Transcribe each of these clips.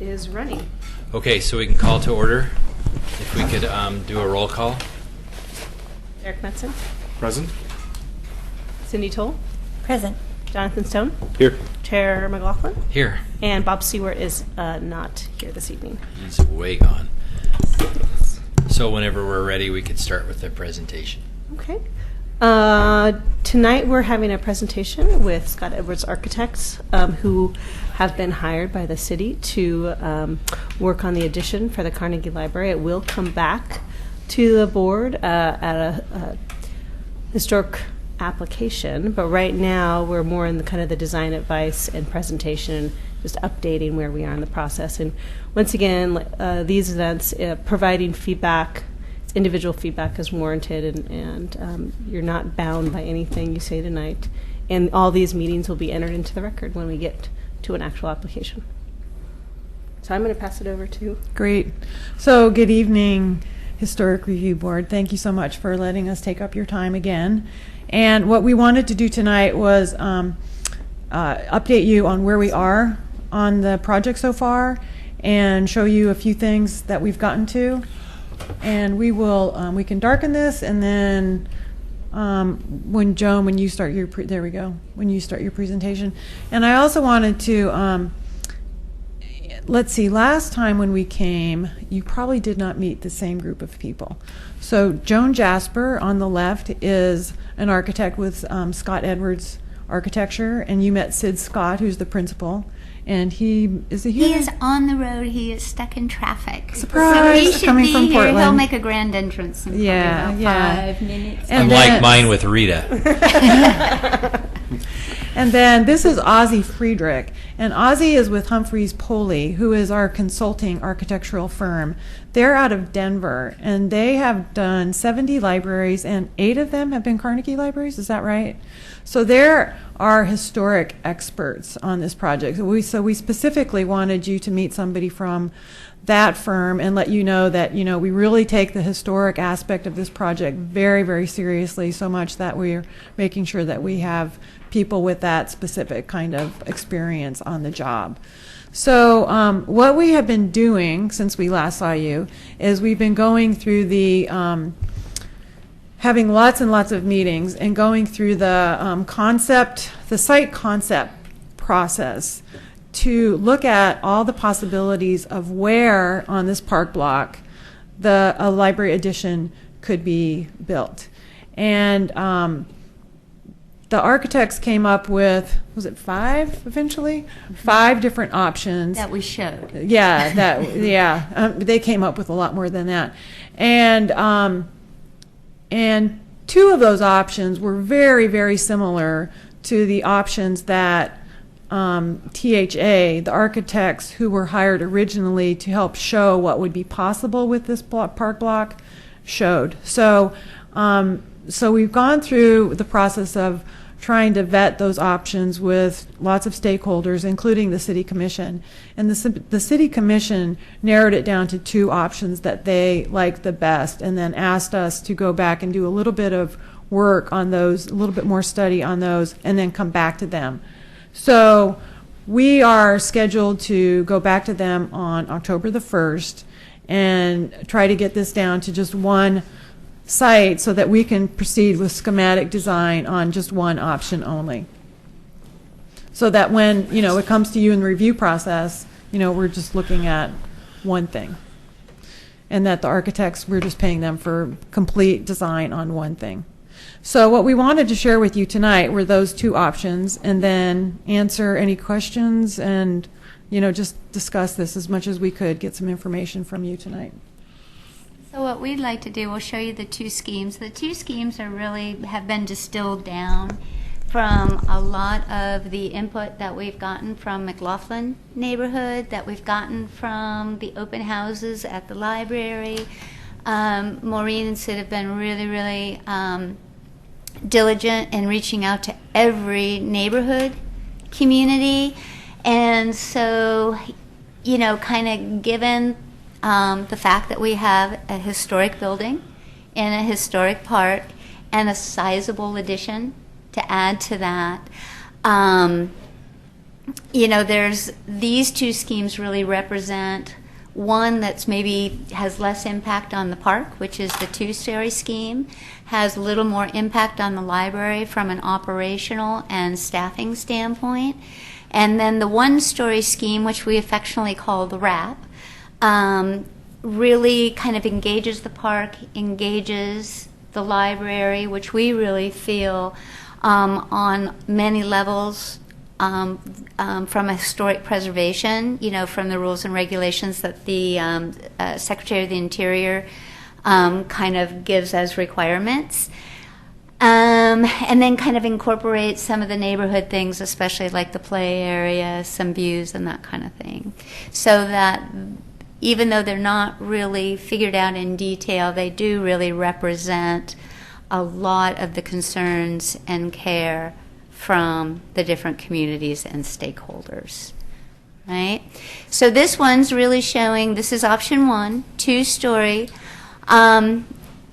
is running. Okay, so we can call to order. If we could do a roll call. Eric Metzen. Present. Cindy Toll. Present. Jonathan Stone. Here. Chair McLaughlin. Here. And Bob Seward is not here this evening. He's way gone. So whenever we're ready, we could start with the presentation. Okay. Tonight we're having a presentation with Scott Edwards Architects, who have been hired by the city to work on the addition for the Carnegie Library. It will come back to the board at a historic application, but right now we're more in the kind of the design advice and presentation, just updating where we are in the process. And once again, these events, providing feedback, individual feedback is warranted, and you're not bound by anything you say tonight. And all these meetings will be entered into the record when we get to an actual application. So I'm going to pass it over to. Great. So good evening, Historic Review Board. Thank you so much for letting us take up your time again. And what we wanted to do tonight was update you on where we are on the project so far and show you a few things that we've gotten to. And we will, we can darken this, and then when Joan, when you start your, there we go, when you start your presentation. And I also wanted to, let's see, last time when we came, you probably did not meet the same group of people. So Joan Jasper on the left is an architect with Scott Edwards Architecture, and you met Sid Scott, who's the principal. And he is here? He is on the road. He is stuck in traffic. Surprise! So he should Coming be from here. Portland. He'll make a grand entrance in Yeah, yeah. 5 minutes. And Unlike then- mine with Rita. And then this is Ozzie Friedrich. And Ozzie is with Humphreys Poley, who is our consulting architectural firm. They're out of Denver, and they have done 70 libraries, and 8 of them have been Carnegie libraries. Is that right? So they're our historic experts on this project. So we specifically wanted you to meet somebody from that firm and let you know that, you know, we really take the historic aspect of this project very, very seriously, so much that we're making sure that we have people with that specific kind of experience on the job. So what we have been doing since we last saw you is we've been going through the having lots and lots of meetings and going through the site concept process to look at all the possibilities of where on this park block a library addition could be built. And the architects came up with, was it 5 eventually? 5 different options. That we showed. Yeah, they came up with a lot more than that. And 2 of those options were very, very similar to the options that THA, the architects who were hired originally to help show what would be possible with this park block, showed. So, so we've gone through the process of trying to vet those options with lots of stakeholders, including the City Commission. And the City Commission narrowed it down to 2 options that they liked the best, and then asked us to go back and do a little bit of work on those, a little bit more study on those, and then come back to them. So we are scheduled to go back to them on October the 1st and try to get this down to just 1 site so that we can proceed with schematic design on just 1 option only. So that when, you know, it comes to you in the review process, you know, we're just looking at 1 thing. And that the architects, we're just paying them for complete design on 1 thing. So what we wanted to share with you tonight were those 2 options, and then answer any questions and, you know, just discuss this as much as we could, get some information from you tonight. So what we'd like to do, we'll show you the 2 schemes. The 2 schemes are really have been distilled down from a lot of the input that we've gotten from McLaughlin neighborhood, that we've gotten from the open houses at the library. Maureen and Sid have been really, really diligent in reaching out to every neighborhood community. And so, you know, kind of given the fact that we have a historic building in a historic park and a sizable addition to add to that, there's these two schemes really represent one that's maybe has less impact on the park, which is the two-story scheme, has a little more impact on the library from an operational and staffing standpoint. And then the one-story scheme, which we affectionately call the WRAP, really kind of engages the park, engages the library, which we really feel on many levels from historic preservation, from the rules and regulations that the Secretary of the Interior kind of gives as requirements. And then kind of incorporate some of the neighborhood things, especially like the play area, some views and that kind of thing. So that even though they're not really figured out in detail, they do really represent a lot of the concerns and care from the different communities and stakeholders, right? So this one's really showing, this is option 1, two-story,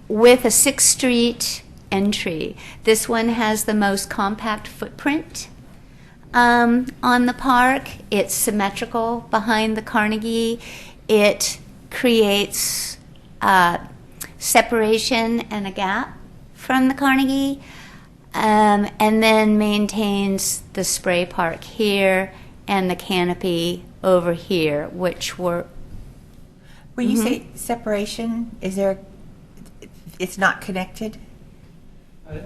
with a 6th Street entry. This one has the most compact footprint on the park. It's symmetrical behind the Carnegie. It creates separation and a gap from the Carnegie, and then maintains the spray park here and the canopy over here, which were... When you say separation, it's not connected?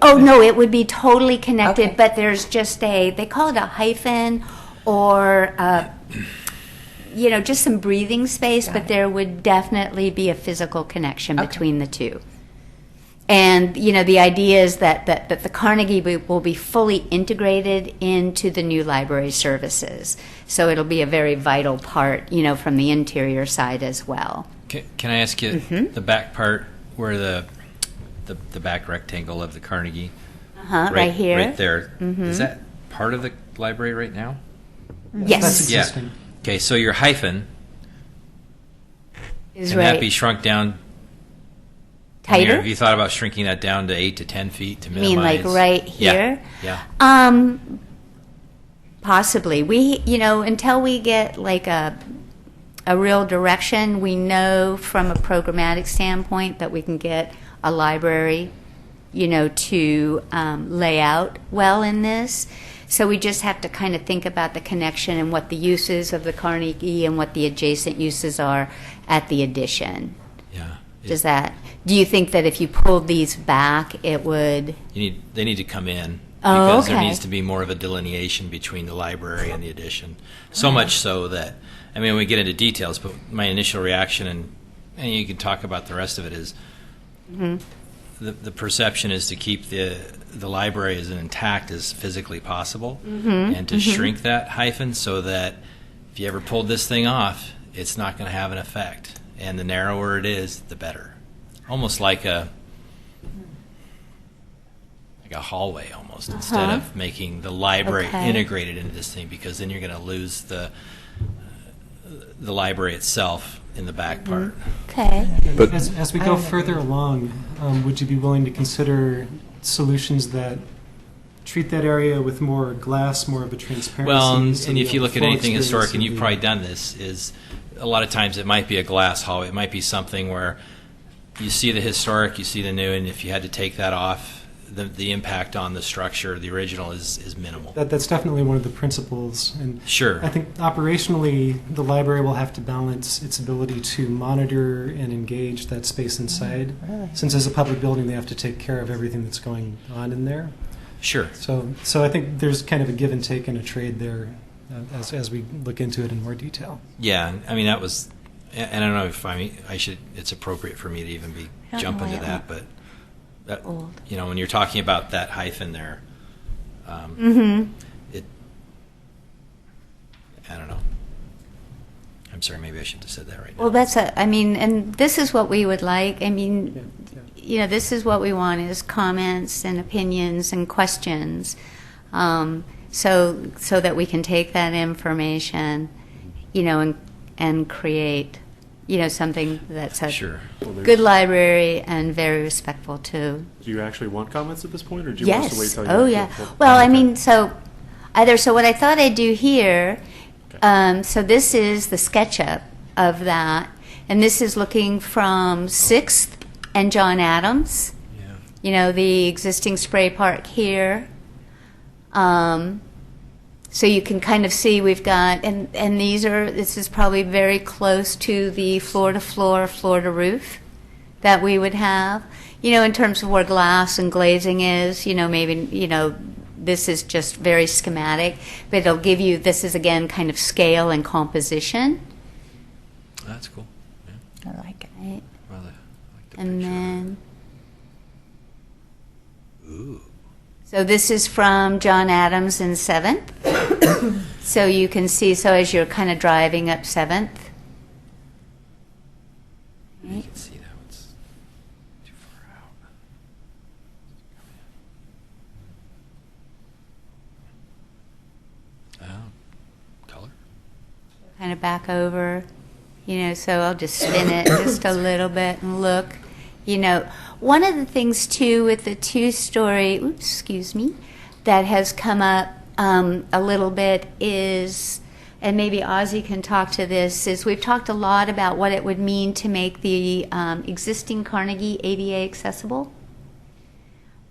Oh, no, it would be totally connected, Okay. but there's just they call it a hyphen or, just some breathing space, Got but it. there would definitely be a physical connection between the two. And, the idea is that the Carnegie will be fully integrated into the new library services. So it'll be a very vital part, from the interior side as well. Can I ask you the back part where the back rectangle of the Carnegie? Right here. Right there. Is that part of the library right now? Yes. That's Yeah. existing. Okay, so your hyphen, Is can right. that be shrunk down? Tighter? Have you thought about shrinking that down to 8 to 10 feet to You minimize? mean like right here? Yeah. Possibly. We, until we get like a real direction, we know from a programmatic standpoint that we can get a library, to lay out well in this. So we just have to kind of think about the connection and what the uses of the Carnegie and what the adjacent uses are at the addition. Yeah. Do you think that if you pulled these back, it would? They need to come in Oh, because there okay. needs to be more of a delineation between the library and the addition. So much so that, we get into details, but my initial reaction, and you can talk about the rest of it, is the perception is to keep the library as intact as physically possible, and to shrink that hyphen so that if you ever pulled this thing off, it's not going to have an effect. And the narrower it is, the better. Almost like a hallway almost, instead of making the library Okay. integrated into this thing, because then you're going to lose the library itself in the back part. Okay. But- As we go further along, would you be willing to consider solutions that treat that area with more glass, more of a transparency? Well, so and the if you look at flow anything historic, experience and would you've be- probably done this, is a lot of times it might be a glass hallway. It might be something where you see the historic, you see the new, and if you had to take that off, the impact on the structure, the original, is minimal. That's definitely one of the principles. And Sure. I think operationally, the library will have to balance its ability to monitor and engage that space inside. Since as a public building, they have to take care of everything that's going on in there. Sure. So I think there's kind of a give and take and a trade there as we look into it in more detail. Yeah, that was, and I don't know if it's appropriate for me to even be don't jump know into why that, but that, Old. when you're talking about that hyphen there, it, I don't know. I'm sorry, maybe I shouldn't have said that right now. Well, and this is what we would like. This is what we want is comments and opinions and questions, so that we can take that information, and create, something that's a Sure. good library and very respectful to. Do you actually want comments at this point, or do you want us to wait Yes. till you Oh, have yeah. the- Well, Okay. either. So what I thought I'd do here, so this is the SketchUp of that, and this is looking from 6th and John Adams. Yeah. You know, the existing spray park here. So you can kind of see we've got, and this is probably very close to the floor-to-floor, floor-to-roof that we would have. You know, in terms of where glass and glazing is, you know, maybe, you know, this is just very schematic, but it'll give you, this is again kind of scale and composition. That's cool. Yeah. I like it. Right? Well, I like the And picture. then, Ooh. so this is from John Adams in 7th. So you can see, so as you're kind of driving up 7th. You can see that it's too far out. Color? Kind of back over, you know, so I'll just spin it just a little bit and look. You know, one of the things too with the two-story, that has come up a little bit is, and maybe Ozzy can talk to this, is we've talked a lot about what it would mean to make the existing Carnegie ADA accessible.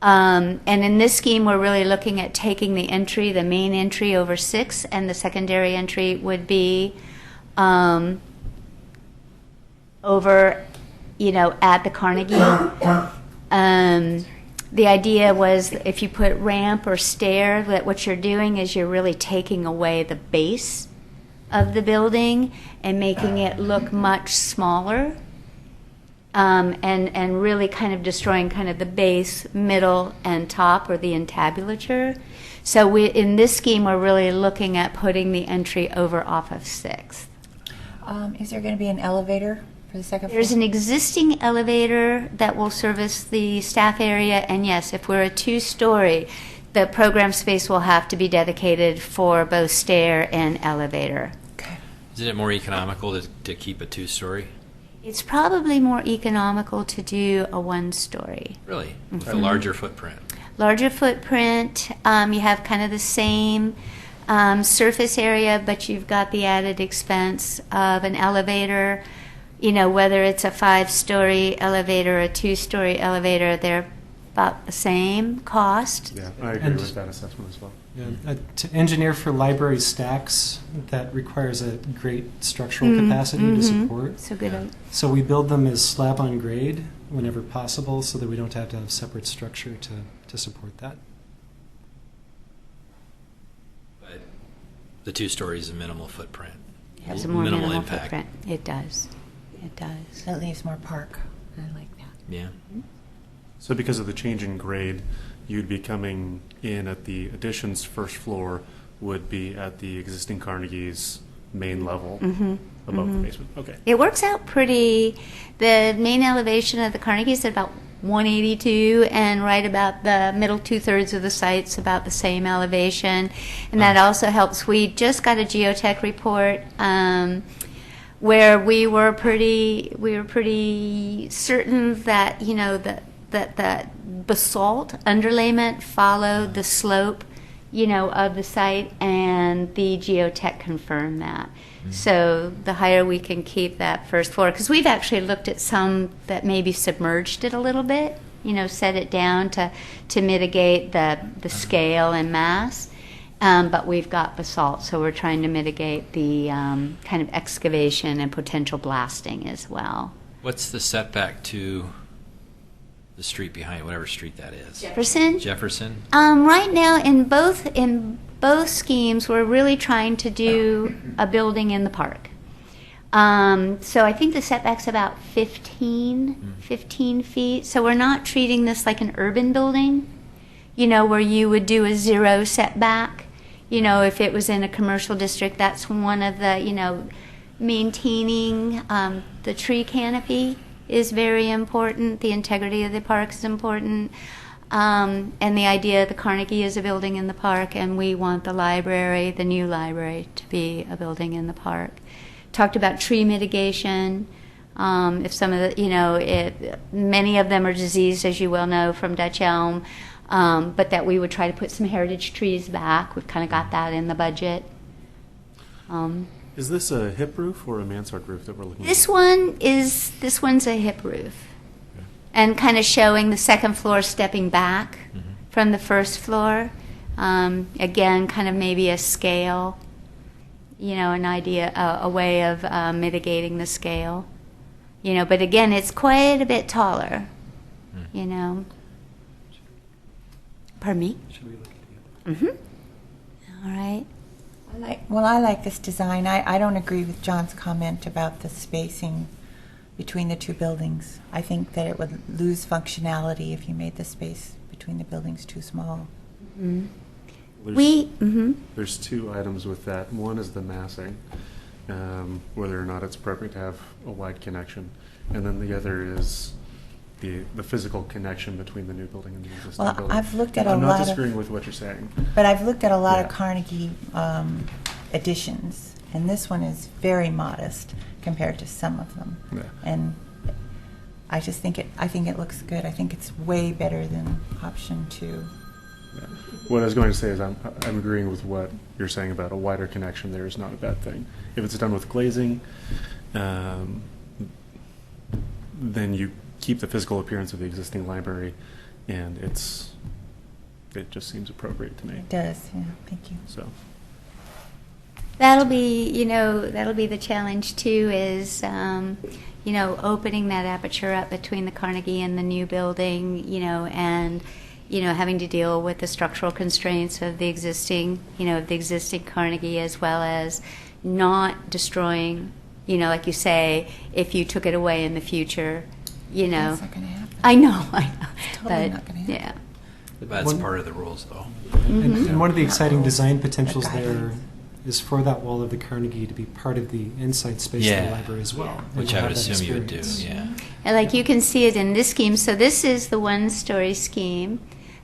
And in this scheme, we're really looking at taking the entry, the main entry over 6, and the secondary entry would be over, you know, at the Carnegie. The idea was if you put ramp or stair, that what you're doing is you're really taking away the base of the building and making it look much smaller. And really kind of destroying kind of the base, middle, and top, or the entablature. So in this scheme, we're really looking at putting the entry over off of 6th. Is there going to be an elevator for the second floor? There's an existing elevator that will service the staff area, and yes, if we're a 2-story, the program space will have to be dedicated for both stair and elevator. Okay. Isn't it more economical to keep a 2-story? It's probably more economical to do a 1-story. Really? With a larger footprint? Larger footprint, you have kind of the same surface area, but you've got the added expense of an elevator. You know, whether it's a 5-story elevator or a 2-story elevator, they're about the same cost. Yeah, I agree And- with that assessment as well. Yeah. To engineer for library stacks, that requires a great structural capacity to support. So good. So we build them as slab on grade whenever possible so that we don't have to have separate structure to support that. But the 2-story is a minimal footprint. It has a more minimal impact. footprint. It does. It does. That leaves more park. I like that. Yeah. So because of the change in grade, you'd be coming in at the addition's first floor would be at the existing Carnegie's main level above the basement. Okay. It works out pretty. The main elevation of the Carnegie is at about 182, and right about the middle 2/3 of the site's about the same elevation. And that also helps. We just got a geotech report where we were pretty certain that, you know, that the basalt underlayment followed the slope, you know, of the site, and the geotech confirmed that. So the higher we can keep that first floor, because we've actually looked at some that maybe submerged it a little bit, you know, set it down to mitigate the scale and mass. But we've got basalt, so we're trying to mitigate the kind of excavation and potential blasting as well. What's the setback to the street behind, whatever street that is? Jefferson? Jefferson? Right now, in both schemes, we're really trying to do a building in the park. So I think the setback's about 15 feet. So we're not treating this like an urban building, you know, where you would do a 0 setback. You know, if it was in a commercial district, that's one of the, you know, maintaining the tree canopy is very important. The integrity of the park is important. And the idea the Carnegie is a building in the park, and we want the library, the new library, to be a building in the park. Talked about tree mitigation. If some of the, you know, many of them are diseased, as you well know, from Dutch elm. but that we would try to put some heritage trees back. We've kind of got that in the budget. Is this a hip roof or a mansard roof that we're looking This at? this one's a hip roof, and kind of showing the second floor stepping back from the first floor. Again, kind of maybe a scale, an idea, a way of mitigating the scale. But again, it's quite a bit taller. Pardon me? Should we look at the All right. I like this design. I don't agree with John's comment about the spacing between the two buildings. I think that it would lose functionality if you made the space between the buildings too small. There's two items with that. One is the massing, whether or not it's appropriate to have a wide connection, and then the other is the physical connection between the new building and the existing Well, building. I've looked at I'm a not lot of- disagreeing with what you're saying. But I've looked at a lot Yeah. of Carnegie additions, and this one is very modest compared to some of them. Yeah. And I just think it looks good. I think it's way better than option 2. Yeah. What I was going to say is I'm agreeing with what you're saying about a wider connection there is not a bad thing. If it's done with glazing, then you keep the physical appearance of the existing library, and it just seems appropriate to me. It does, yeah. Thank you. So, That'll be the challenge too, is, opening that aperture up between the Carnegie and the new building, and, having to deal with the structural constraints of the existing Carnegie, as well as not destroying, like you say, if you took it away in the future, That's not going to happen. I know. Totally not gonna happen. Yeah. That's One- part of the rules, though. And one of the exciting design The potentials there guidelines. is for that wall of the Carnegie to be part of the inside space of Yeah. the library as well. and Which to I would have that assume you would do, experience. yeah. And like you can see it in this scheme. So this is the one-story scheme,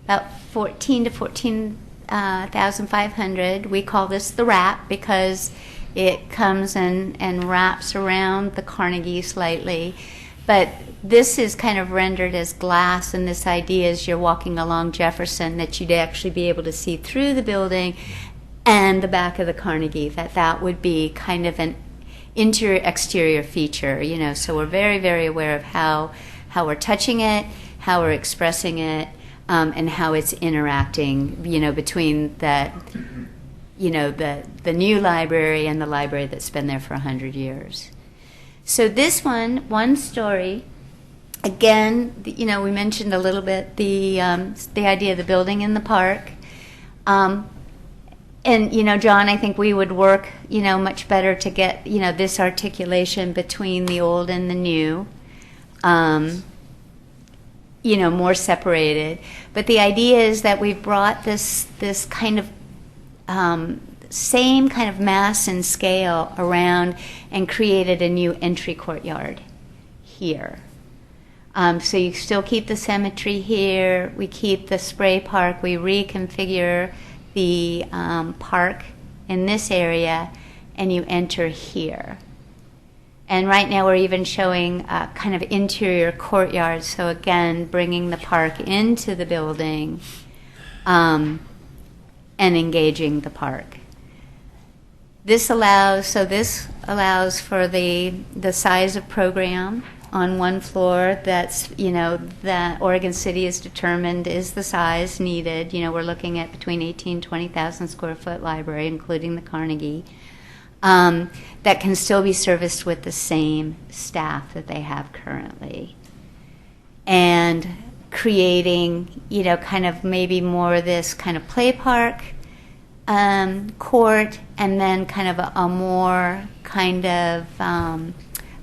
about 14 to 14,500. We call this the wrap because it comes and wraps around the Carnegie slightly. But this is kind of rendered as glass, and this idea is you're walking along Jefferson that you'd actually be able to see through the building and the back of the Carnegie, that would be kind of an interior-exterior feature, So we're very, very aware of how we're touching it, how we're expressing it, and how it's interacting, between that, the new library and the library that's been there for 100 years. So this one story, again, we mentioned a little bit the idea of the building in the park. And, John, I think we would work, much better to get, this articulation between the old and the new, more separated. But the idea is that we've brought this kind of same kind of mass and scale around and created a new entry courtyard here. So you still keep the cemetery here. We keep the spray park. We reconfigure the park in this area, and you enter here. And right now we're even showing kind of interior courtyards. So again, bringing the park into the building and engaging the park. This allows for the size of program on one floor that's, that Oregon City has determined is the size needed. We're looking at between 18,000 and 20,000 square foot library, including the Carnegie, that can still be serviced with the same staff that they have currently. And creating, kind of maybe more this kind of play park court, and then kind of a more kind of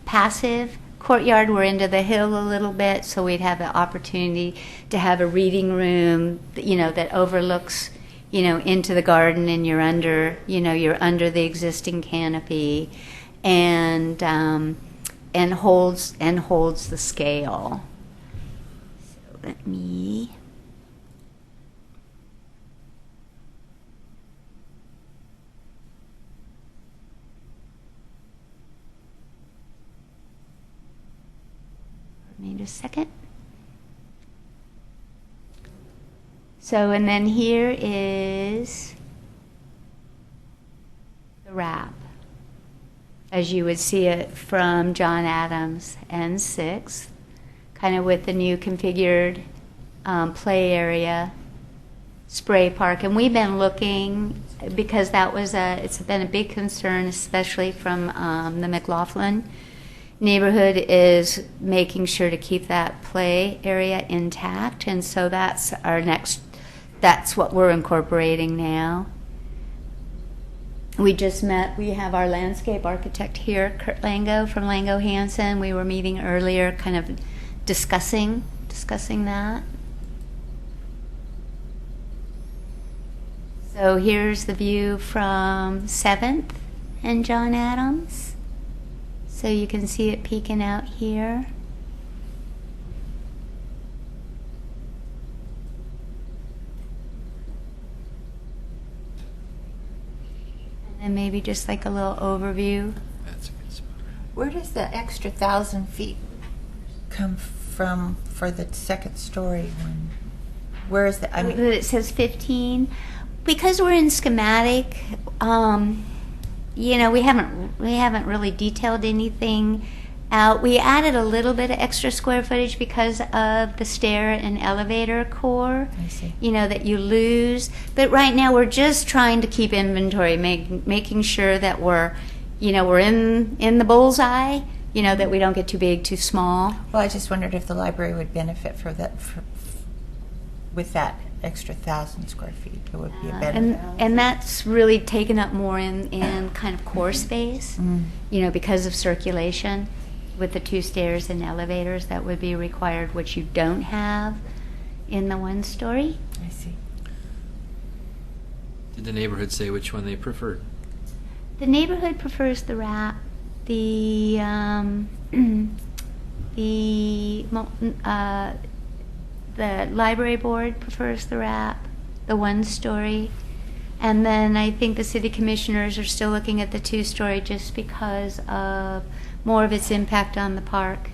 passive courtyard. We're into the hill a little bit, so we'd have the opportunity to have a reading room, that overlooks, into the garden, and you're under the existing canopy, and holds the scale. So let me. Need a second. So, and then here is the wrap, as you would see it from John Adams and 6th, kind of with the new configured play area, spray park. And we've been looking, because it's been a big concern, especially from the McLaughlin neighborhood, is making sure to keep that play area intact. And so that's what we're incorporating now. We just met, we have our landscape architect here, Kurt Lango from Lango Hansen. We were meeting earlier, kind of discussing that. So here's the view from 7th and John Adams. So you can see it peeking out here. And maybe just like a little overview. That's a good spot. Where does the extra 1,000 feet come from for the second story one? Where is the, I mean, It says 15. Because we're in schematic, you know, we haven't really detailed anything out. We added a little bit of extra square footage because of the stair and elevator core, I see. you know, that you lose. But right now we're just trying to keep inventory, making sure that we're in the bullseye, you know, that we don't get too big, too small. Well, I just wondered if the library would benefit with that extra 1,000 square feet. It would be a better. And that's really taken up more in kind of core space, you know, because of circulation with the 2 stairs and elevators that would be required, which you don't have in the 1 story. I see. Did the neighborhood say which one they preferred? The neighborhood prefers the wrap. The library board prefers the wrap, the 1 story. And then I think the city commissioners are still looking at the 2 story just because of more of its impact on the park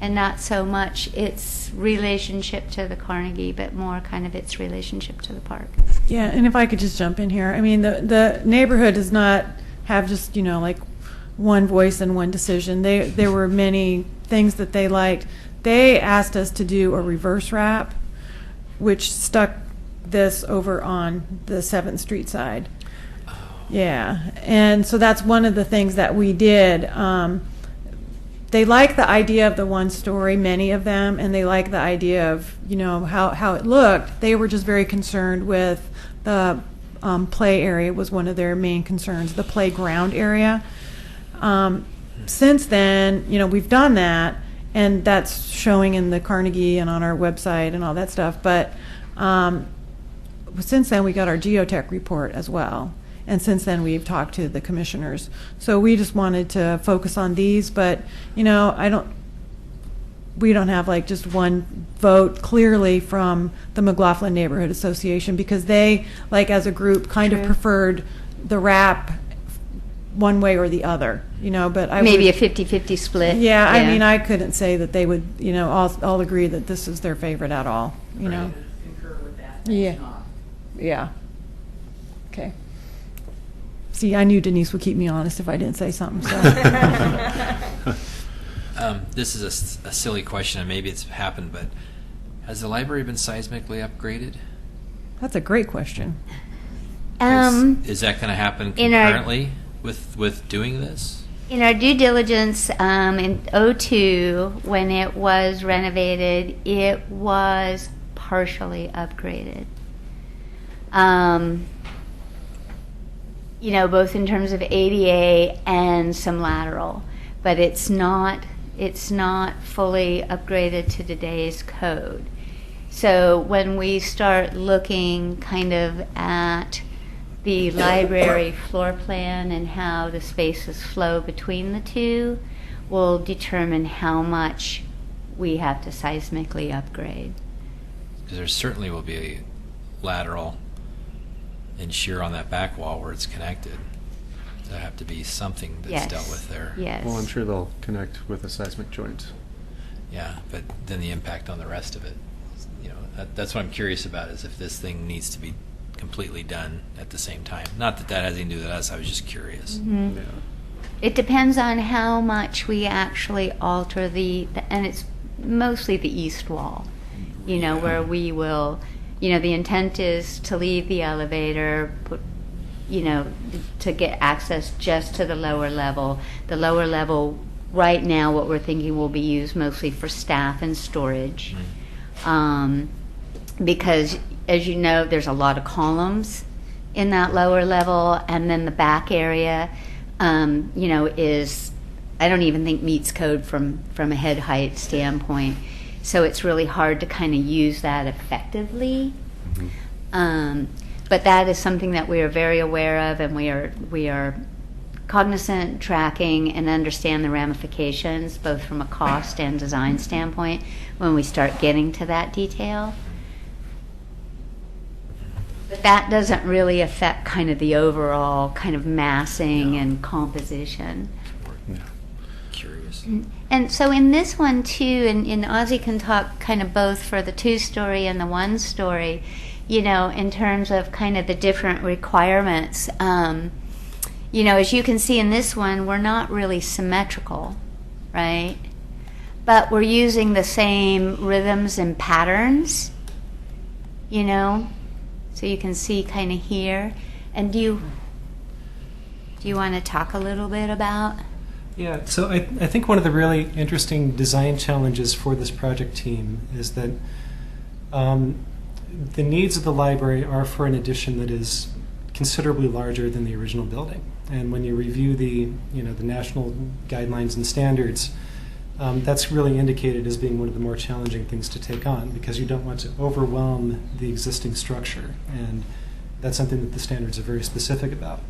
and not so much its relationship to the Carnegie, but more kind of its relationship to the park. Yeah, and if I could just jump in here, I mean, the neighborhood does not have just, you know, like one voice and one decision. There were many things that they liked. They asked us to do a reverse wrap, which stuck this over on the 7th Street side. Yeah, and so that's one of the things that we did. They like the idea of the 1 story, many of them, and they like the idea of, you know, how it looked. They were just very concerned with the play area was one of their main concerns, the playground area. Since then, you know, we've done that, and that's showing in the Carnegie and on our website and all that stuff. But since then, we got our geotech report as well. And since then, we've talked to the commissioners. So we just wanted to focus on these. But, you know, we don't have like just one vote clearly from the McLaughlin Neighborhood Association, because they, like as a group, kind of preferred the wrap one way or the other, you know. But Maybe a 50-50 split. Yeah, I mean, I couldn't say that they would, you know, all agree that this is their favorite at all, you know. Concur with that. Yeah. Yeah. Okay. See, I knew Denise would keep me honest if I didn't say something. So. This is a silly question, and maybe it's happened, but has the library been seismically upgraded? That's a great question. Is that going to happen in our- concurrently with doing this? In our due diligence in '02, when it was renovated, it was partially upgraded. You know, both in terms of ADA and some lateral, but it's not fully upgraded to today's code. So when we start looking kind of at the library floor plan and how the spaces flow between the two, will determine how much we have to seismically upgrade. Because there certainly will be a lateral and shear on that back wall where it's connected. There'll have to be something that's Yes. dealt with there. Yes. Well, I'm sure they'll connect with a seismic joint. Yeah, but then the impact on the rest of it, you know, That's what I'm curious about, is if this thing needs to be completely done at the same time. Not that that has anything to do with us, I was just curious. Yeah. It depends on how much we actually alter and it's mostly the east wall, where we will, the intent is to leave the elevator, to get access just to the lower level. The lower level, right now, what we're thinking will be used mostly for staff and storage. Because, as you know, there's a lot of columns in that lower level, and then the back area, I don't even think meets code from a head height standpoint. So it's really hard to kind of use that effectively. But that is something that we are very aware of, and we are cognizant, tracking, and understand the ramifications, both from a cost and design standpoint, when we start getting to that detail. But that doesn't really affect kind of the overall kind of massing and composition. Yeah. Curious. And so in this one too, and Ozzy can talk kind of both for the 2-story and the 1-story, in terms of kind of the different requirements. As you can see in this one, we're not really symmetrical, right? But we're using the same rhythms and patterns, So you can see kind of here. And do you want to talk a little bit about? Yeah, so I think one of the really interesting design challenges for this project team is that the needs of the library are for an addition that is considerably larger than the original building. And when you review the national guidelines and standards, that's really indicated as being one of the more challenging things to take on, because you don't want to overwhelm the existing structure, and that's something that the standards are very specific about.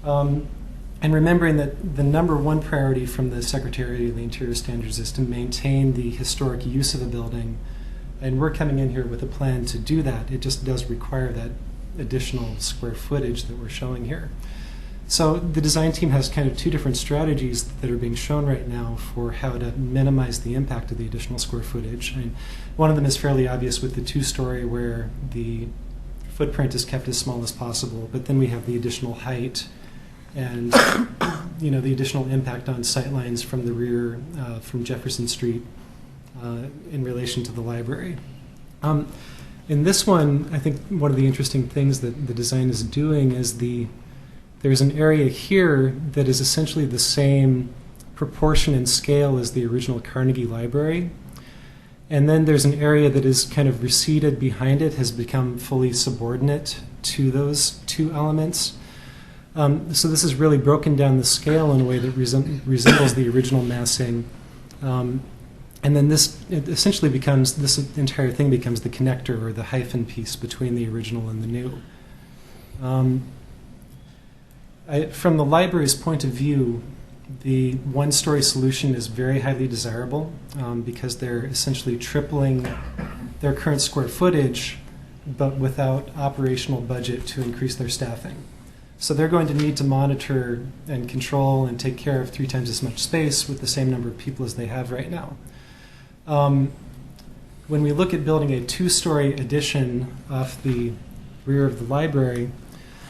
And remembering that the number one priority from the Secretary of the Interior Standards is to maintain the historic use of a building, and we're coming in here with a plan to do that. It just does require that additional square footage that we're showing here. So the design team has kind of two different strategies that are being shown right now for how to minimize the impact of the additional square footage. And one of them is fairly obvious with the 2-story, where the footprint is kept as small as possible, but then we have the additional height and the additional impact on sightlines from the rear, from Jefferson Street, in relation to the library. In this one, I think one of the interesting things that the design is doing is there's an area here that is essentially the same proportion and scale as the original Carnegie Library. And then there's an area that is kind of receded behind it, has become fully subordinate to those two elements. So this has really broken down the scale in a way that resembles the original massing. And then this entire thing becomes the connector, or the hyphen piece between the original and the new. From the library's point of view, the 1-story solution is very highly desirable, because they're essentially tripling their current square footage, but without operational budget to increase their staffing. So they're going to need to monitor and control and take care of 3 times as much space with the same number of people as they have right now. When we look at building a 2-story addition off the rear of the library,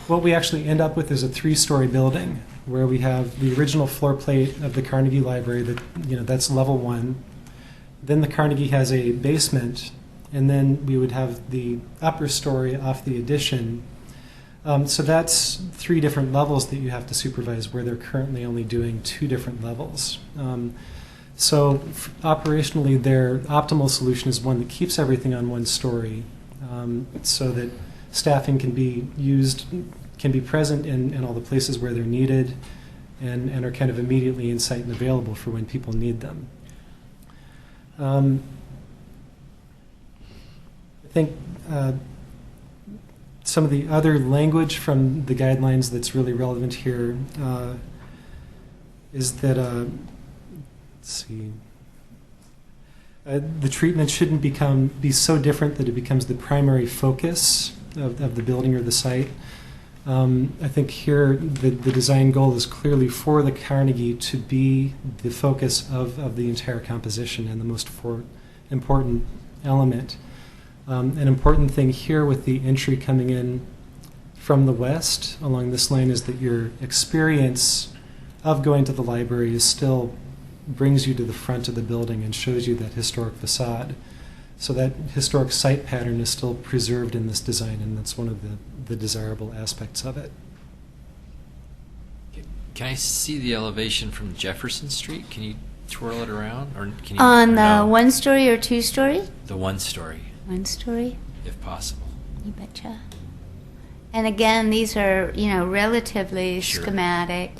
what we actually end up with is a 3-story building, where we have the original floor plate of the Carnegie Library, that's level 1. Then the Carnegie has a basement, and then we would have the upper story off the addition. So that's 3 different levels that you have to supervise, where they're currently only doing 2 different levels. So operationally, their optimal solution is one that keeps everything on 1 story, so that staffing can be used, can be present in all the places where they're needed, and are kind of immediately in sight and available for when people need them. I think some of the other language from the guidelines that's really relevant here is that, let's see, the treatment shouldn't be so different that it becomes the primary focus of the building or the site. I think here the design goal is clearly for the Carnegie to be the focus of the entire composition and the most important element. An important thing here with the entry coming in from the west along this lane is that your experience of going to the library is still brings you to the front of the building and shows you that historic facade. So that historic site pattern is still preserved in this design, and that's one of the desirable aspects of it. Can I see the elevation from Jefferson Street? Can you twirl it around, or can you? On or the no? 1-story or 2-story? The 1-story, 1-story. if possible. You betcha. And again, these are, relatively Sure. schematic.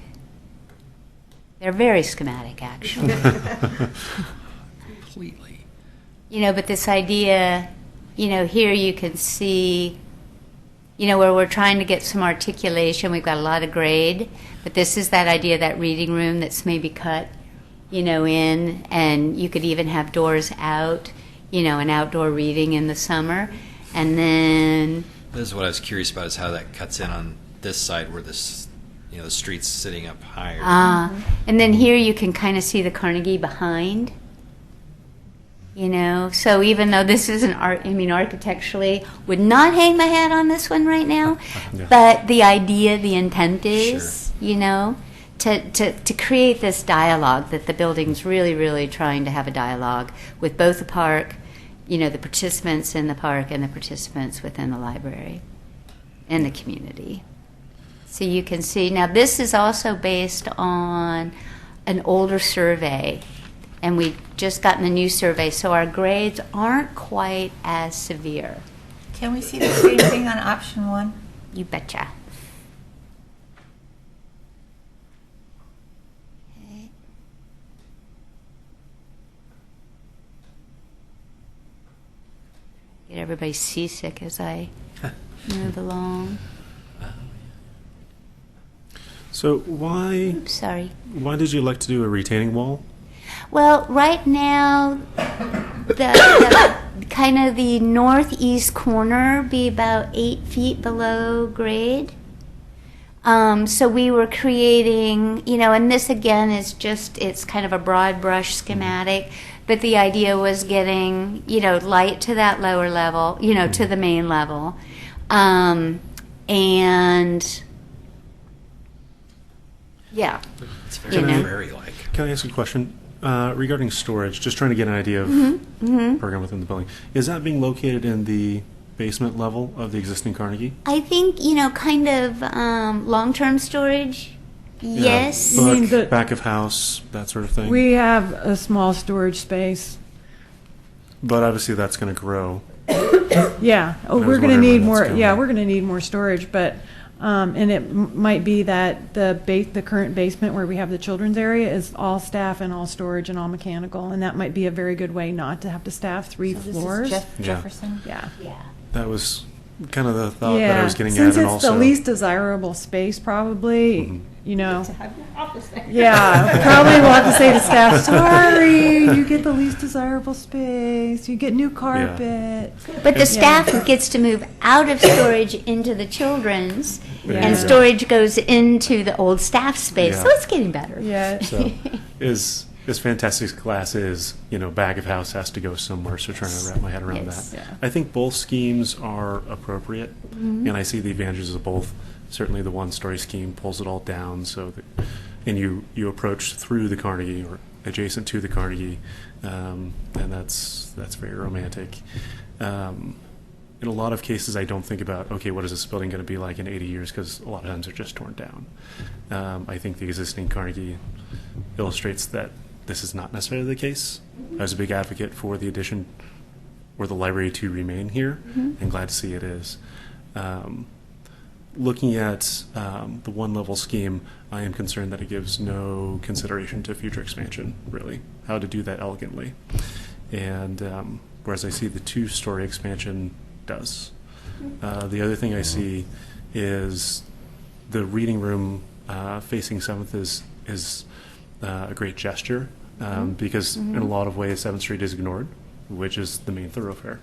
They're very schematic, actually. Completely. But this idea, here you can see, where we're trying to get some articulation. We've got a lot of grade, but this is that idea, that reading room that's maybe cut, in, and you could even have doors out, an outdoor reading in the summer. And then This is what I was curious about, is how that cuts in on this side where this, the street's sitting up higher. and then here you can kind of see the Carnegie behind. So even though this isn't architecturally, would not hang my hat on this one right now, Yeah. but the idea, the intent is, to create this dialogue, that the building's really, really trying to have a dialogue with both the park, the participants in the park and the participants within the library and the community. So you can see, now this is also based on an older survey, and we've just gotten a new survey, so our grades aren't quite as severe. Can we see the same thing on option 1? You betcha. Okay. Get everybody seasick as I move along. So why Oops, sorry. did you like to do a retaining wall? Well, right now, the kind of the northeast corner be about 8 feet below grade. So we were creating, and this again is just, it's kind of a broad brush schematic, but the idea was getting, light to that lower level, to the main level. And yeah. It's You very know. prairie-like. Can I ask a question regarding storage? Just trying to get an idea of program within the building. Is that being located in the basement level of the existing Carnegie? I think, kind of long-term storage, yes. Book, You mean the- back of house, that sort of thing. We have a small storage space. But obviously that's going to grow. Yeah. Oh, I was we're going to wondering need where more. that's Yeah, going. we're going to need more storage, but and it might be that the current basement where we have the children's area is all staff and all storage and all mechanical, and that might be a very good way not to have to staff 3 So this floors. is Yeah. Jefferson? Yeah. Yeah. That was kind of the thought Yeah. that I was getting Since at. And it's also, the least desirable space, probably, Mhm. you know. Yeah, probably we'll have to say to staff, sorry, you get the least desirable space, you get new carpet. But the staff gets to move out of storage into the children's, There and you go. storage goes into the old staff space, so Yeah. it's getting better. Yeah. So, as fantastic as class is, back of house has to go somewhere. So trying to wrap my head around Yes. that. Yeah. I think both schemes are appropriate, and I see the advantages of both. Certainly, the one-story scheme pulls it all down, and you approach through the Carnegie or adjacent to the Carnegie, and that's very romantic. In a lot of cases, I don't think about, okay, what is this building going to be like in 80 years? Because a lot of times they're just torn down. I think the existing Carnegie illustrates that this is not necessarily the case. I was a big advocate for the addition or the library to remain here, and glad to see it is. Looking at the one-level scheme, I am concerned that it gives no consideration to future expansion, really, how to do that elegantly. And whereas I see the two-story expansion does. The other thing I see is the reading room facing 7th is a great gesture because in a lot of ways 7th Street is ignored, which is the main thoroughfare.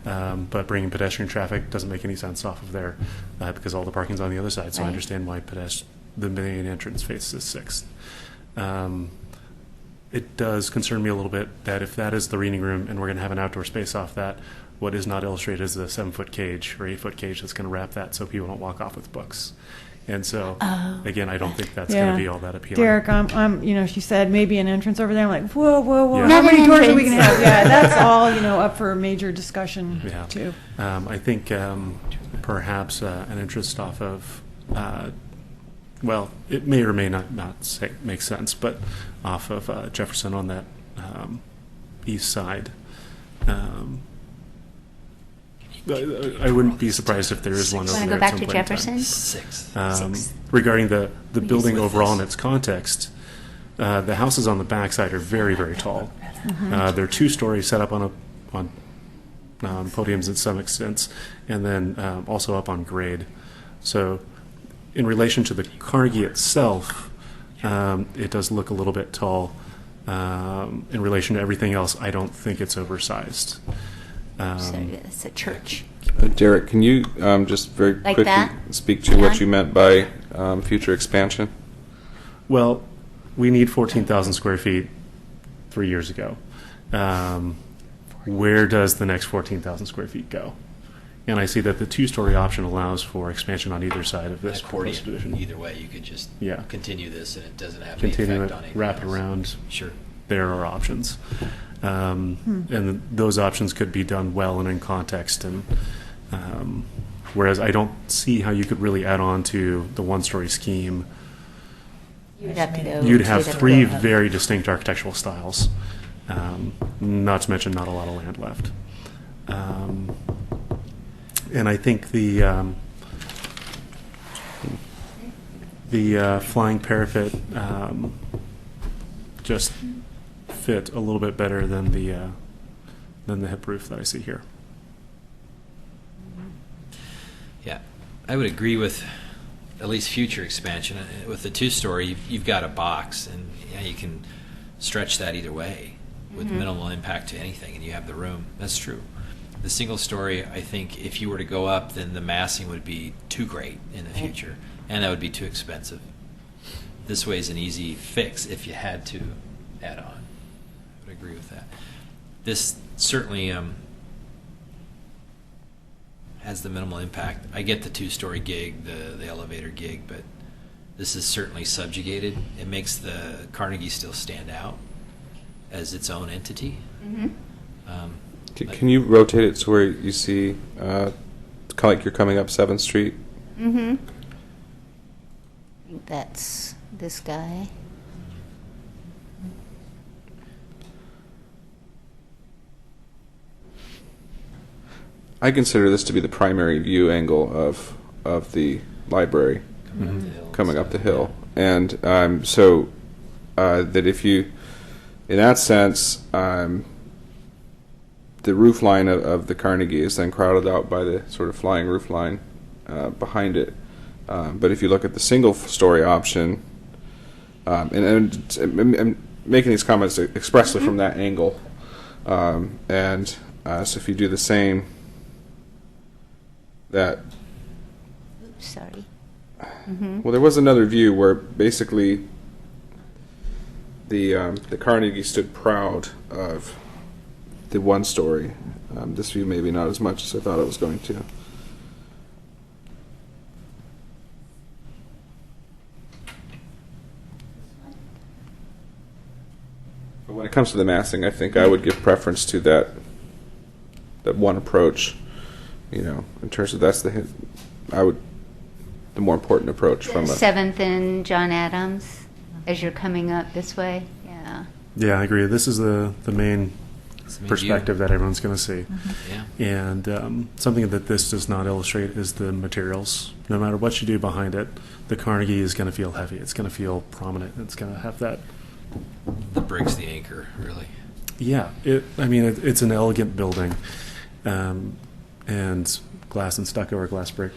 But bringing pedestrian traffic doesn't make any sense off of there because all the parking's on the other side. So I Right. understand why the main entrance faces 6th. It does concern me a little bit that if that is the reading room and we're going to have an outdoor space off that, what is not illustrated is a 7-foot cage or 8-foot cage that's going to wrap that so people don't walk off with books. And so, again, I don't think that's going Yeah. to be all that appealing. Derek, she said maybe an entrance over there. I'm like, whoa, whoa, whoa. Yeah. How Not many an doors are we going to entrance. have? Yeah, that's all, up for major discussion, Yeah. too. I think perhaps an interest off of, it may or may not make sense, but off of Jefferson on that east side. I wouldn't be surprised if there is one over Want to there go at back some to point in time. Jefferson? Sixth. Regarding the building with overall this. in its context, the houses on the backside are very, very tall. They're 2 stories set up on podiums in some extent, and then also up on grade. So, in relation to the Carnegie itself, it does look a little bit tall. In relation to everything else, I don't think it's oversized. So it's a church. Derek, can you just very Like quickly that? speak to what Yeah. you meant by future expansion? Well, we need 14,000 square feet 3 years ago. Where does the next 14,000 square feet go? And I see that the 2-story option allows for expansion on either side of this proposed Accordion, addition. either way, you could just Yeah. continue this and it doesn't have any Continue effect it, on anything wrap it else. around. Sure. There are options. And those options could be done well and in context. And whereas I don't see how you could really add on to the 1-story scheme. You'd have to go. You'd to have the- 3 very distinct architectural styles. Not to mention not a lot of land left. And I think the flying parapet just fit a little bit better than the hip roof that I see here. Yeah, I would agree with at least future expansion. With the 2-story, you've got a box, and you can stretch that either way with minimal impact to anything, and you have the room. That's true. The single-story, I think, if you were to go up, then the massing would be too great in the future, and that would be too expensive. This way is an easy fix if you had to add on. I would agree with that. This certainly has the minimal impact. I get the 2-story gig, the elevator gig, but this is certainly subjugated. It makes the Carnegie still stand out as its own entity. Can you rotate it to where you see, kind of like you're coming up 7th Street? I think that's this guy. I consider this to be the primary view angle of the library coming up the hill. And that if you, in that sense, the roof line of the Carnegie is then crowded out by the sort of flying roof line behind it. But if you look at the single-story option, and I'm making these comments expressly from that angle, so if you do the same, that Oops, sorry. well, there was another view where basically the Carnegie stood proud of the 1-story. This view maybe not as much as I thought it was going to. But when it comes to the massing, I think I would give preference to that one approach. In terms of the more important approach from a. 7th and John Adams, as you're coming up this way. Yeah. Yeah, I agree. This is the main It's the main perspective that everyone's going to see. Yeah. And something that this does not illustrate is the materials. No matter what you do behind it, the Carnegie is going to feel heavy. It's going to feel prominent. It's going to have that. The brick's the anchor, really. Yeah, it's an elegant building, and glass and stucco or glass brick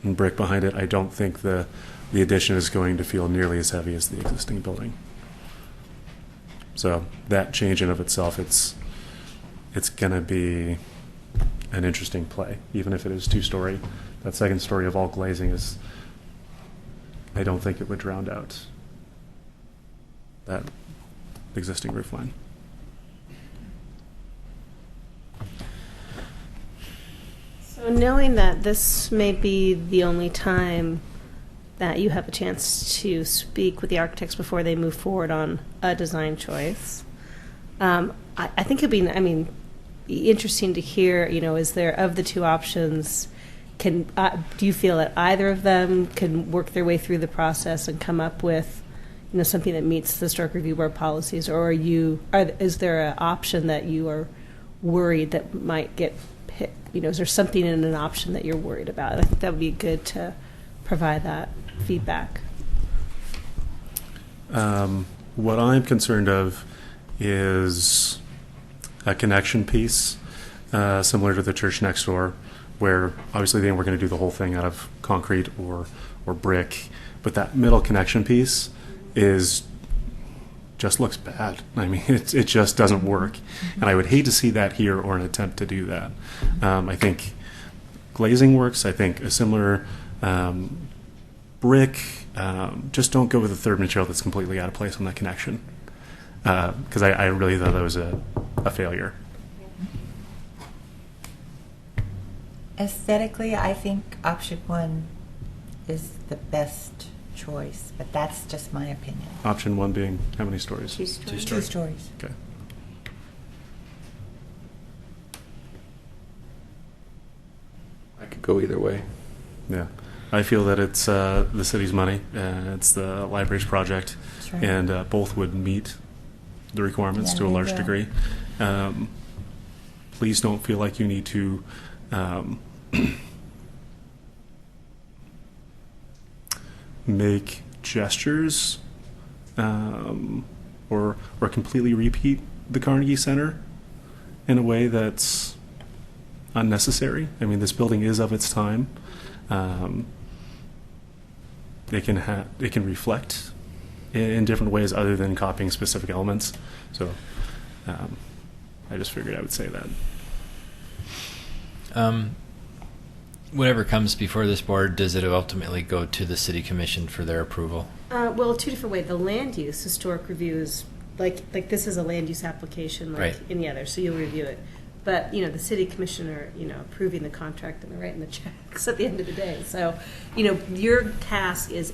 and brick behind it. I don't think the addition is going to feel nearly as heavy as the existing building. So that change in of itself, it's going to be an interesting play, even if it is 2-story. That 2nd story of all glazing is, I don't think it would drown out that existing roof line. Knowing that this may be the only time that you have a chance to speak with the architects before they move forward on a design choice, I think it'd be, interesting to hear, is there, of the two options, do you feel that either of them can work their way through the process and come up with, something that meets the Historic Review Board policies, or is there an option that you are worried that might get picked? Is there something in an option that you're worried about? I think that would be good to provide that feedback. What I'm concerned of is a connection piece, similar to the church next door, where obviously they weren't going to do the whole thing out of concrete or brick, but that middle connection piece just looks bad. It just doesn't work, and I would hate to see that here or an attempt to do that. I think glazing works. I think a similar brick. Just don't go with a third material that's completely out of place on that connection, because I really thought that was a failure. Aesthetically, I think option 1 is the best choice, but that's just my opinion. Option 1 being how many stories? 2 stories. 2 stories. Okay. I could go either way. Yeah, I feel that it's the city's money, it's the library's project, That's right. and both would meet the requirements Yeah, to a they large will. degree. Please don't feel like you need to make gestures or completely repeat the Carnegie Center in a way that's unnecessary. This building is of its time. It can reflect in different ways other than copying specific elements. So I just figured I would say that. Whatever comes before this board, does it ultimately go to the city commission for their approval? Well, 2 different ways. The land use historic review is like this is a land use application like Right. any other, so you'll review it. But the city commissioner, approving the contract and they're writing the checks at the end of the day. So, your task is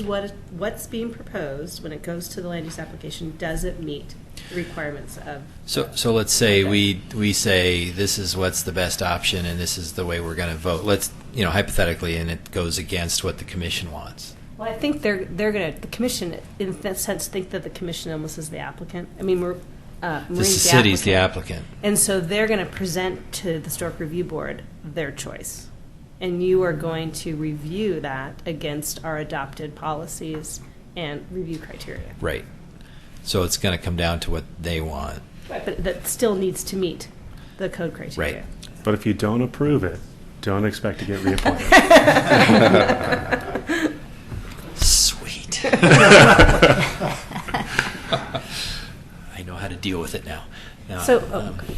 what's being proposed when it goes to the land use application, does it meet the requirements of? So let's say we say this is what's the best option and this is the way we're going to vote. Let's hypothetically, and it goes against what the commission wants. Well, I think the commission, in that sense, think that the commission almost is the applicant. We're The city's the applicant. And so they're going to present to the Historic Review Board their choice. And you are going to review that against our adopted policies and review criteria. Right. So it's going to come down to what they want. Right, but that still needs to meet the code criteria. Right. But if you don't approve it, don't expect to get reappointed. Sweet. I know how to deal with it now. So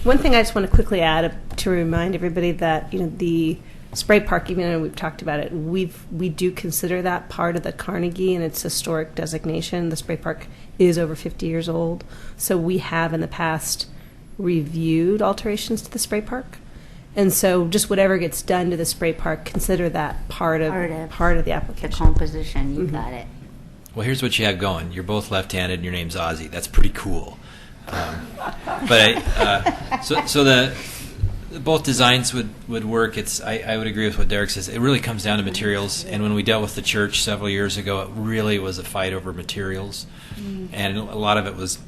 one thing I just want to quickly add to remind everybody that the spray park, even though we've talked about it, we do consider that part of the Carnegie and its historic designation. The spray park is over 50 years old, so we have in the past reviewed alterations to the spray park, and so just whatever gets done to the spray park, consider that part of the The application. composition, you got it. Well, here's what you have going. You're both left-handed, and your name's Ozzy. That's pretty cool. So both designs would work. I would agree with what Derek says. It really comes down to materials. And when we dealt with the church several years ago, it really was a fight over materials, and a lot of it was.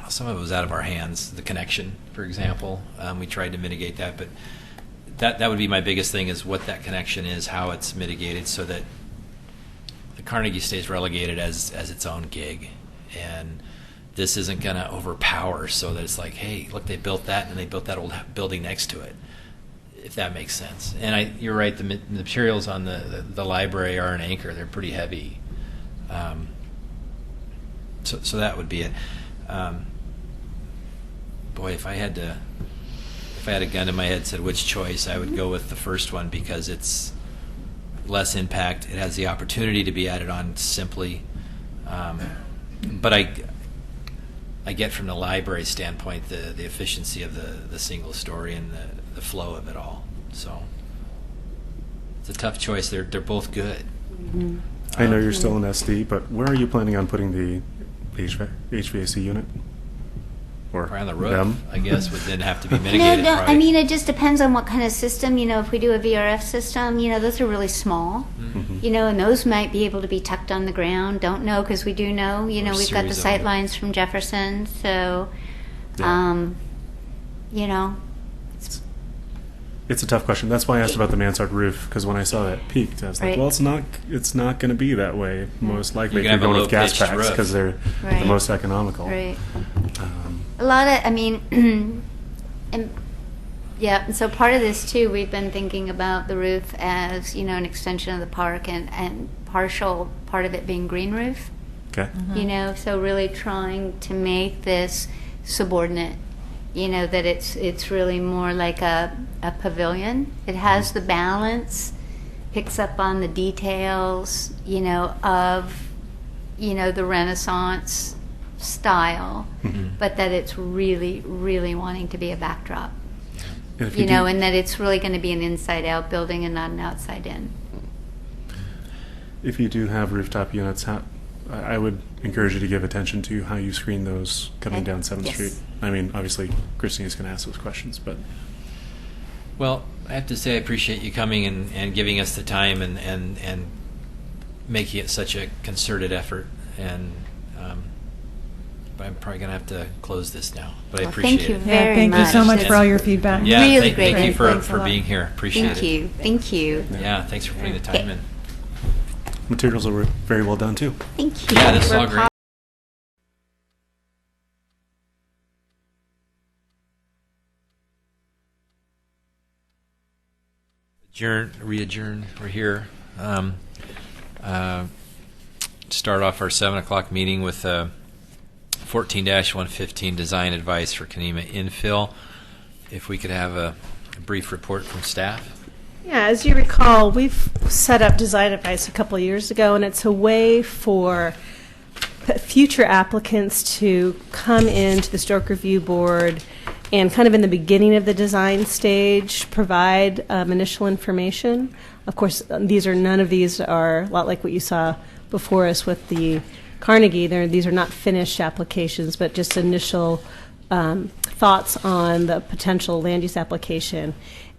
Some of it was out of our hands. The connection, for example, we tried to mitigate that, but that would be my biggest thing: is what that connection is, how it's mitigated, so that the Carnegie stays relegated as its own gig, and this isn't going to overpower so that it's like, hey, look, they built that and they built that old building next to it, if that makes sense. And you're right, the materials on the library are an anchor. They're pretty heavy. So that would be it. Boy, if I had a gun in my head that said which choice, I would go with the first one because it's less impact. It has the opportunity to be added on simply. But I get from the library standpoint the efficiency of the single story and the flow of it all. So It's a tough choice. They're both good. I know you're still in SD, but where are you planning on putting the HVAC unit? Or Around the roof, them? I guess, would then have to be No, mitigated. no, I right? mean, it just depends on what kind of system. If we do a VRF system, those are really small. And those might be able to be tucked on the ground. Don't know, because we do know, we've got the series of sight them. lines from Jefferson. So, Yeah. you know, It's a tough question. That's why I asked about the mansard roof, because when I saw that peaked, I was like, Right. well, it's not going to be that way, most likely, You're if gonna you're have a going with gas low-pitched packs, roof. because they're Right. the most economical. right. Um, A lot of, and yeah, and so part of this too, we've been thinking about the roof as, an extension of the park and partial part of it being green roof. okay. So really trying to make this subordinate, that it's really more like a pavilion. It has the balance, picks up on the details, of, the Renaissance style, but that it's really, really wanting to be a backdrop, And if you do- and that it's really going to be an inside-out building and not an outside-in. If you do have rooftop units, I would encourage you to give attention to how you screen those coming Okay. down 7th Yes. Street. I mean, obviously, Christine's going to ask those questions, but Well, I have to say I appreciate you coming and giving us the time and making it such a concerted effort. And but I'm probably going to have to close this now. But I Well, appreciate thank you it. very Thank you so much. much for all your feedback. Yeah, Really thank great. you Thanks a for lot. being here. Appreciate Thank it. you. Thank you. Yeah, thanks for putting the time in. materials are very well done, too. Thank you. Yeah, this is We're all great. Re-adjourn. We're here. Start off our 7 o'clock meeting with 14-115 design advice for Kanema infill. If we could have a brief report from staff. Yeah, as you recall, we've set up design advice a couple of years ago, and it's a way for future applicants to come into the Historic Review Board and kind of in the beginning of the design stage provide initial information. Of course, none of these are a lot like what you saw before us with the Carnegie. These are not finished applications, but just initial thoughts on the potential land use application.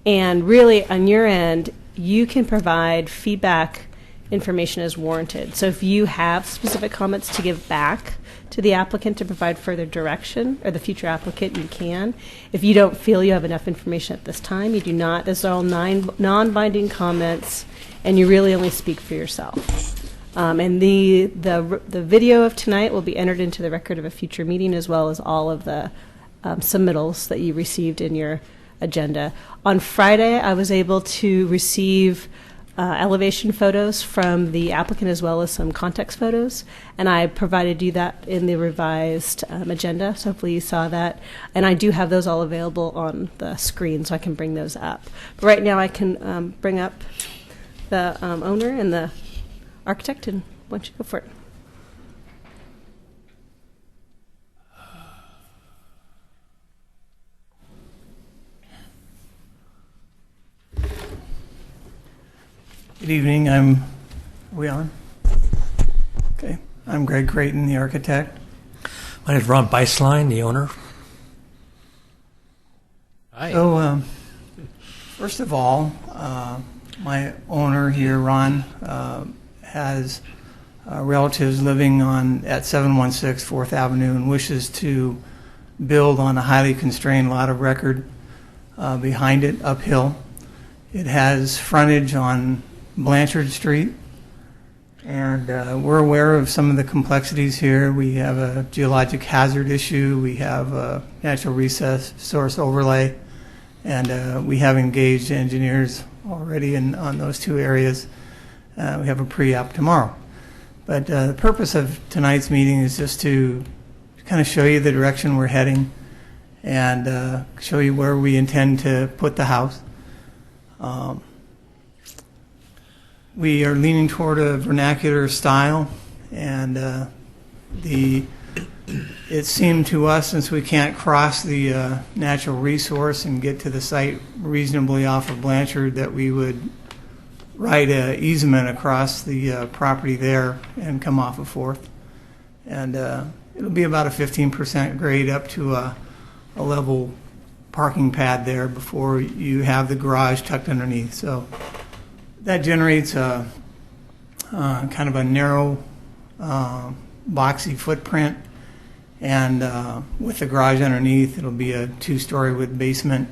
And really, on your end, you can provide feedback information as warranted. So if you have specific comments to give back to the applicant to provide further direction, or the future applicant, you can. If you don't feel you have enough information at this time, you do not. This are all non-binding comments, and you really only speak for yourself. And the video of tonight will be entered into the record of a future meeting, as well as all of the submittals that you received in your agenda. On Friday, I was able to receive elevation photos from the applicant, as well as some context photos, and I provided you that in the revised agenda, so hopefully you saw that. And I do have those all available on the screen, so I can bring those up. But right now I can bring up the owner and the architect, and why don't you go for it. Good evening. Are we on? Okay. I'm Greg Creighton, the architect. My name is Ron Beislein, the owner. Hi. So, first of all, my owner here, Ron, has relatives living at 716 4th Avenue and wishes to build on a highly constrained lot of record behind it, uphill. It has frontage on Blanchard Street, and we're aware of some of the complexities here. We have a geologic hazard issue, we have a natural resource overlay, and we have engaged engineers already on those two areas. We have a pre-app tomorrow. But the purpose of tonight's meeting is just to kind of show you the direction we're heading and show you where we intend to put the house. We are leaning toward a vernacular style, and it seemed to us, since we can't cross the natural resource and get to the site reasonably off of Blanchard, that we would right easement across the property there and come off of Fourth. And it'll be about a 15% grade up to a level parking pad there before you have the garage tucked underneath. So that generates a kind of a narrow, boxy footprint. And with the garage underneath, it'll be a 2-story with basement.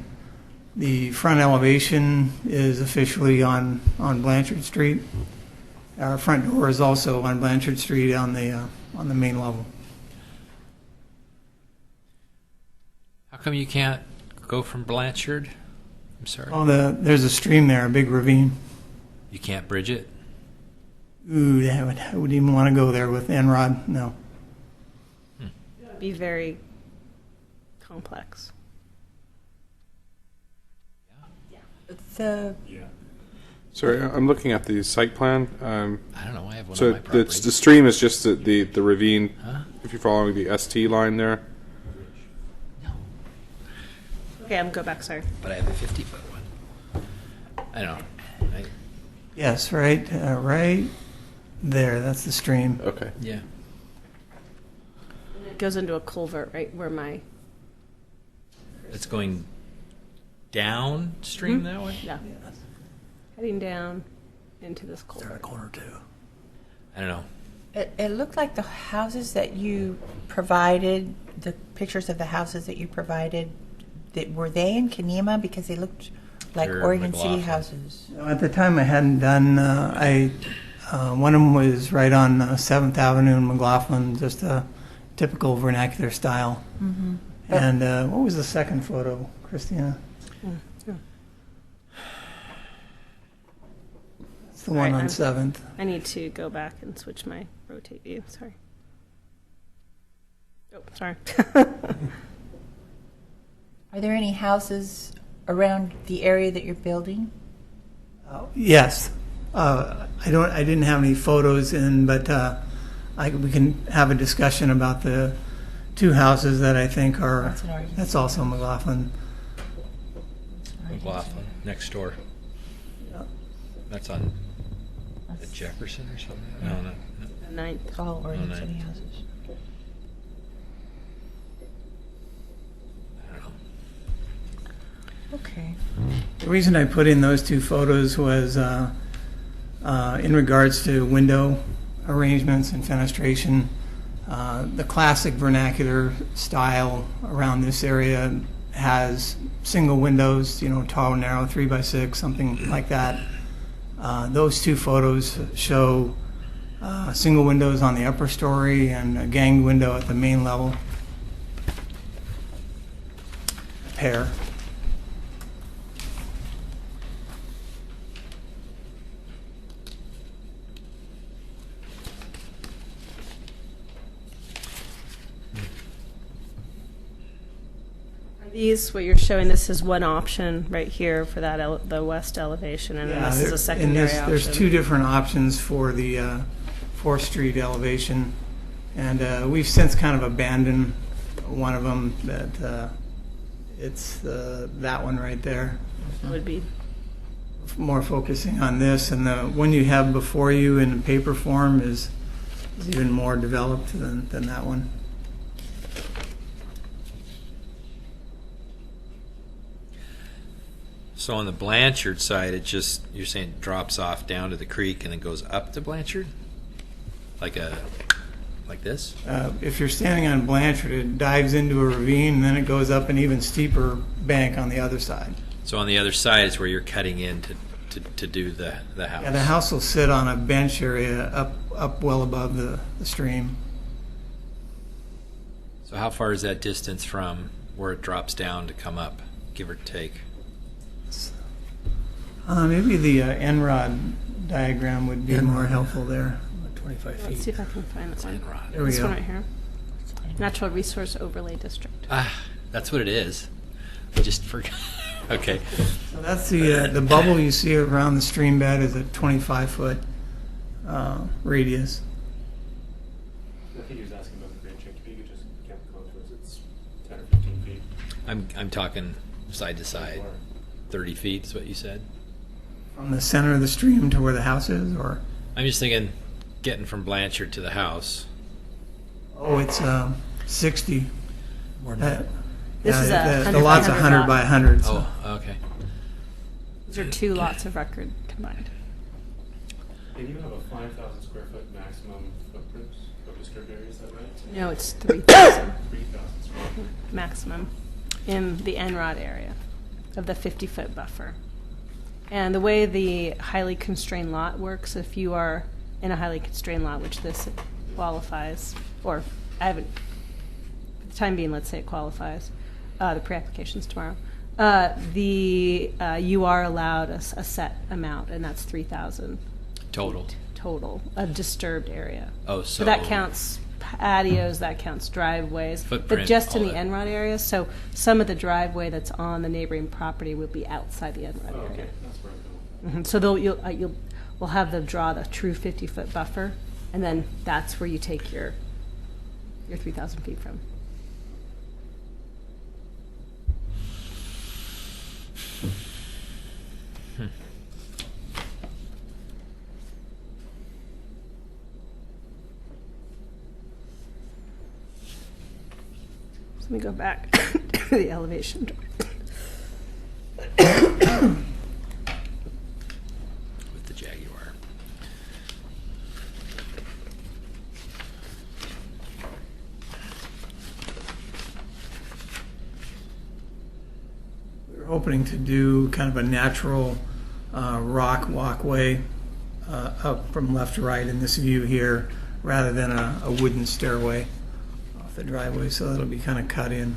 The front elevation is officially on Blanchard Street. Our front door is also on Blanchard Street on the main level. How come you can't go from Blanchard? I'm sorry. Oh, there's a stream there, a big ravine. You can't bridge it? Ooh, I wouldn't even want to go there with Enrod. No. Be very complex. The Sorry, I'm looking at the site plan. I don't know. I have one So on my property. the stream is just the ravine. Huh? If you're following the ST line there. Okay, I'm go back. Sorry. But I have a 50-foot one. I know. Yes, right there. That's the stream. Okay. Yeah. It goes into a culvert right where my It's going downstream that way? yeah. Heading down into this culvert. Corner too. I don't know. It looked like the houses that you provided, the pictures of the houses that you provided, were they in Kenema? Because they looked like They're Oregon City McLaughlin. houses. At the time, I hadn't done. One of them was right on 7th Avenue in McLaughlin, just a typical vernacular style. Mm-hmm. And what was the second photo, Christina? It's the one Right, on I'm- 7th. I need to go back and switch my rotate view. Sorry. Oh, sorry. Are there any houses around the area that you're building? Yes. I didn't have any photos in, but we can have a discussion about the 2 houses that I think are. That's an argument. That's also McLaughlin. McLaughlin, next door. That's on the Jefferson or something? No, no. The 9th. It's all Oregon no. City houses. I don't know. Okay. The reason I put in those 2 photos was in regards to window arrangements and fenestration. The classic vernacular style around this area has single windows, tall, narrow, 3x6, something like that. Those 2 photos show single windows on the upper story and a ganged window at the main level. Pair. These, what you're showing, this is one option right here for that the west elevation, and then this is a secondary option. There's 2 different options for the 4th Street elevation, and we've since kind of abandoned one of them. That it's that one right there. Would be More focusing on this, and the one you have before you in paper form is even more developed than that one. So on the Blanchard side, you're saying it drops off down to the creek and then goes up to Blanchard? Like this? If you're standing on Blanchard, it dives into a ravine, and then it goes up an even steeper bank on the other side. So on the other side is where you're cutting in to do the house. Yeah, the house will sit on a bench area up well above the stream. So how far is that distance from where it drops down to come up, give or take? Maybe the Enrod diagram would be more helpful there. 25 Let's feet. see if I can find that one. Enrod. There we This go. one right here. Natural Resource Overlay District. That's what it is. I just forgot. Okay. So that's the bubble you see around the stream bed is a 25-foot radius. I think he was asking about the grade check. If you could just count the contours, it's 10 or 15 feet. I'm talking side to side. 30 feet is what you said? From the center of the stream to where the house is, or? I'm just thinking getting from Blanchard to the house. Oh, it's 60. More than that. This is a the 100 by lot's 100 100 lot. by 100. So. Oh, okay. These are 2 lots of record combined. And you have a 5,000 square foot maximum footprint of disturbed area, is that right? No, it's 3,000 3,000 square foot. maximum in the NROD area of the 50-foot buffer. And the way the highly constrained lot works, if you are in a highly constrained lot, which this qualifies, or I haven't, for the time being, let's say it qualifies, the pre-application's tomorrow, you are allowed a set amount, and that's 3,000 Total. total, a disturbed area. Oh, So that counts patios, that counts driveways, but Footprint, just in all the that. NROD area. So some of the driveway that's on the neighboring property would be outside the NROD Oh, area. okay, that's where I'm going. So we'll have them draw the true 50-foot buffer, and then that's where you take your 3,000 feet from. So let me go back to the elevation drawing. With the Jaguar. We're hoping to do kind of a natural rock walkway up from left to right in this view here, rather than a wooden stairway off the driveway, so it'll be kind of cut in.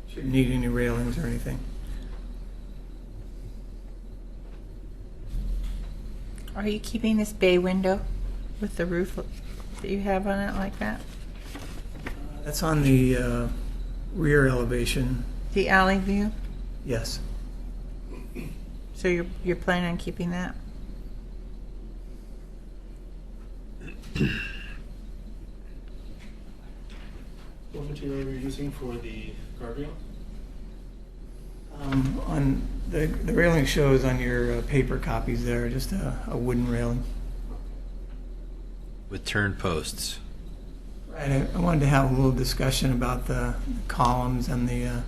Shouldn't need any railings or anything. Are you keeping this bay window with the roof that you have on it like that? That's on the rear elevation, The alley view? yes. So you're planning on keeping that? What material are you using for the guardrail? On the railing shows on your paper copies there, just a wooden railing. With turn posts. Right, I wanted to have a little discussion about the columns and the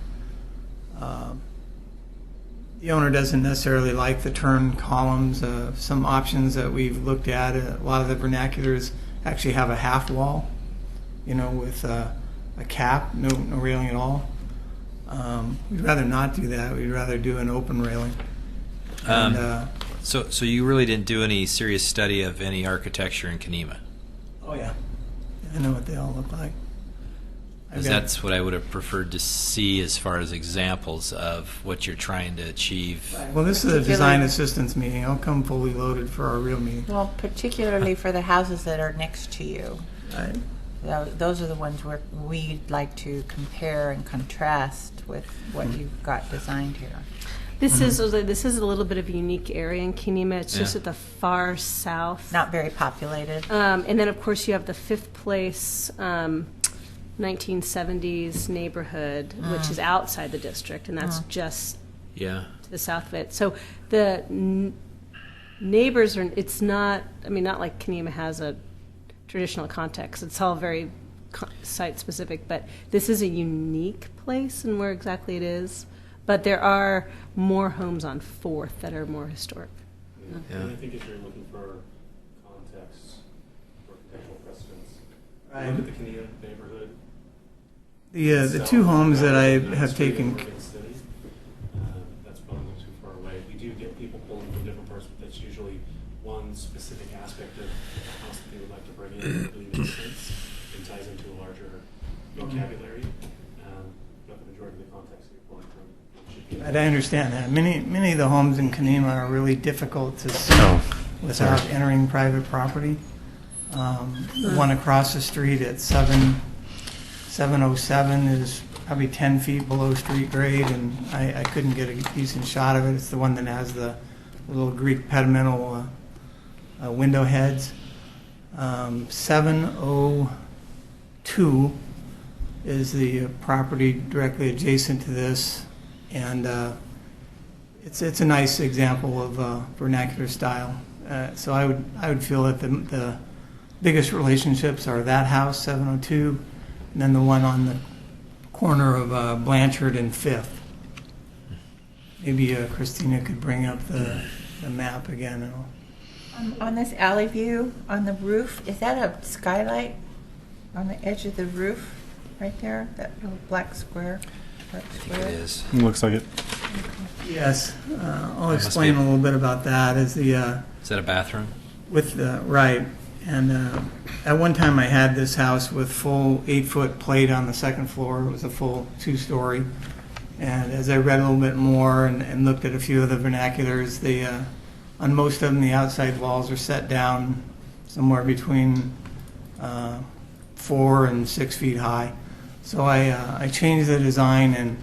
owner doesn't necessarily like the turn columns. Some options that we've looked at, a lot of the vernaculars actually have a half wall, with a cap, no railing at all. We'd rather not do that. We'd rather do an open railing. And, So you really didn't do any serious study of any architecture in Kenema? oh yeah, I know what they all look like. I've Because got- that's what I would have preferred to see as far as examples of what you're trying to achieve. Well, this is a design assistance meeting. I'll come fully loaded for our real meeting. Well, particularly for the houses that are next to you. Right. Those are the ones where we'd like to compare and contrast with what you've got designed here. This is a little bit of a unique area in Kenema. It's just Yeah. at the far south. Not very populated. And then, of course, you have the Fifth Place 1970s neighborhood, which is outside the district, and that's just Yeah. to the south of it. So the neighbors are, it's not, not like Kenema has a traditional context. It's all very site-specific, but this is a unique place and where exactly it is. But there are more homes on Fourth that are more historic. Yeah. And I think if you're looking for context for potential precedents, Right. look at the Kenema neighborhood. The two homes that I have taken, That's probably too far away. We do get people pulling from different parts, but that's usually one specific aspect of the house that they would like to bring in that really makes sense and ties into a larger vocabulary. But the majority of the context that you're pulling from should be. I understand that. Many of the homes in Kenema are really difficult to see without entering private property. The one across the street at 707 is probably 10 feet below street grade, and I couldn't get a decent shot of it. It's the one that has the little Greek pedimental window heads. 702 is the property directly adjacent to this. and it's a nice example of vernacular style. So I would feel that the biggest relationships are that house, 702, and then the one on the corner of Blanchard and Fifth. Maybe Christina could bring up the map again. And On this alley view, on the roof, is that a skylight on the edge of the roof right there? That little black square? I think it is. Looks like it. yes, I'll must explain be- a little bit about that. Is the Is that a bathroom? with the right, and at one time I had this house with full 8-foot plate on the second floor. It was a full 2-story. And as I read a little bit more and looked at a few of the vernaculars, on most of them, the outside walls are set down somewhere between 4 and 6 feet high. So I changed the design and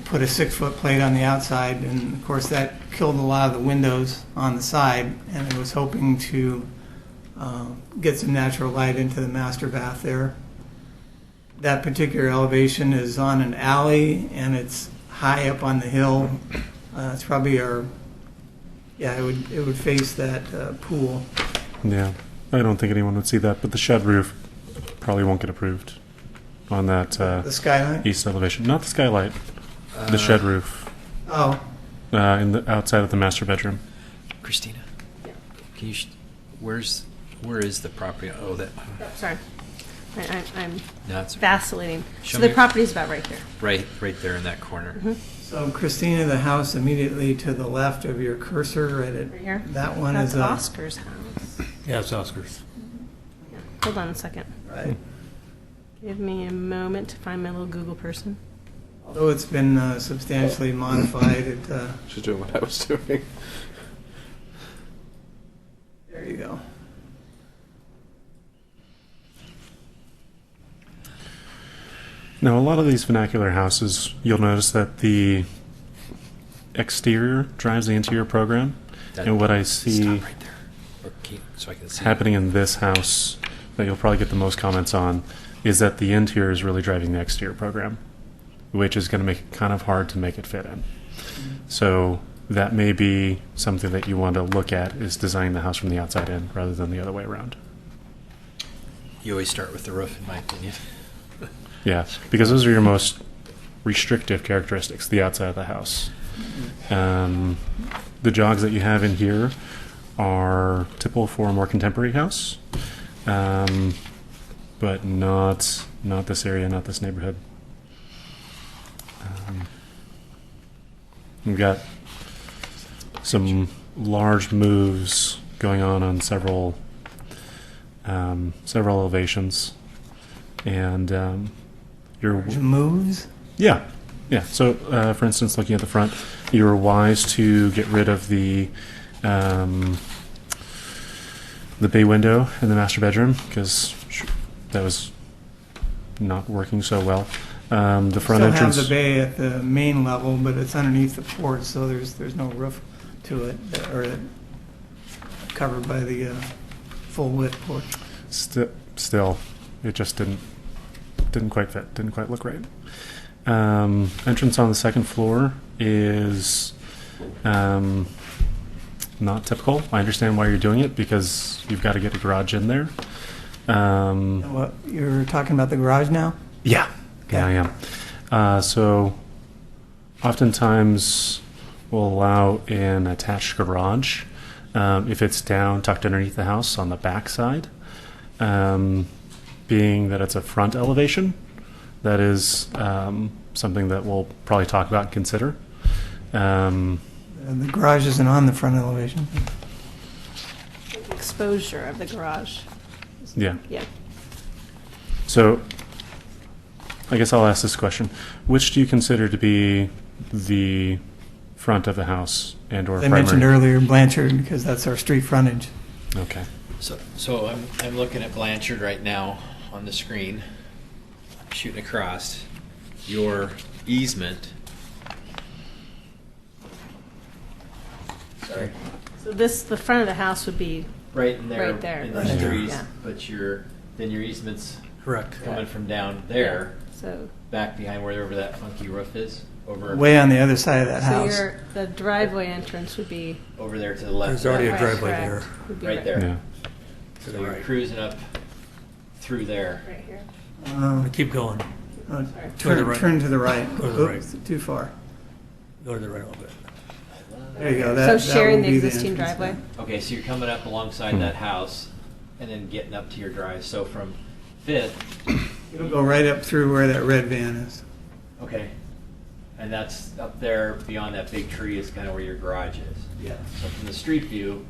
put a 6-foot plate on the outside, and of course that killed a lot of the windows on the side. And I was hoping to get some natural light into the master bath there. That particular elevation is on an alley, and it's high up on the hill. It's probably it would face that pool. Yeah, I don't think anyone would see that, but the shed roof probably won't get approved on that The skylight? east elevation. Not the skylight, the shed roof Oh, in the outside of the master bedroom. Christina, can you? Where is the property? Oh, that. Sorry. I'm No, it's vacillating. Show So the me- property is about right there. right there in that corner. so Christina, the house immediately to the left of your cursor, Right here? that one That's is Oscar's house. Yeah, it's Oscar's. Hold on a second. right. Give me a moment to find my little Google person. Although it's been substantially modified, She's doing what I was doing. there you go. Now, a lot of these vernacular houses, you'll notice that the exterior drives the interior program. That- And what I see Stop right there, so I can see. happening in this house that you'll probably get the most comments on is that the interior is really driving the exterior program, which is going to make it kind of hard to make it fit in. So that may be something that you want to look at, is designing the house from the outside in rather than the other way around. You always start with the roof, in my opinion. Yeah, because those are your most restrictive characteristics, the outside of the house. The jogs that you have in here are typical for a more contemporary house, but not this area, not this neighborhood. We've got some large moves going on several elevations, and your Moves? yeah. So, for instance, looking at the front, you were wise to get rid of the bay window in the master bedroom because that was not working so well. The front Still entrance. have the bay at the main level, but it's underneath the porch, so there's no roof to it, or covered by the full width porch. Still, it just didn't quite fit. Didn't quite look right. Entrance on the second floor is not typical. I understand why you're doing it because you've got to get a garage in there. What, you're talking about the garage now? Yeah, I am. So, oftentimes we'll allow an attached garage if it's down, tucked underneath the house on the back side. Being that it's a front elevation, that is something that we'll probably talk about and consider. The garage isn't on the front elevation. Exposure of the garage. Yeah. Yeah. So, I guess I'll ask this question: which do you consider to be the front of the house and/or I primary? mentioned earlier Blanchard because that's our street frontage. Okay. So I'm looking at Blanchard right now on the screen, shooting across your easement. Sorry. So the front of the house would be Right in there, Right there. in Right. those trees, Yeah. but your easement's Correct. coming from down there, So, back behind wherever that funky roof is, over Way on the other side of that so house. the driveway entrance would be over there to the left. There's already a right, driveway correct. there. Would be Right there. Yeah. To So the you're right. cruising up through there. Right here. Keep going. Turn to the right. Go to the right. Oops, too far. Go to the right a little bit. There you go. So That sharing will the be existing entrance driveway? there. Okay, so you're coming up alongside that house and then getting up to your drive. So from Fifth, It'll go right up through where that red van is. okay, and that's up there beyond that big tree is kind of where your garage is. Yeah. So from the street view,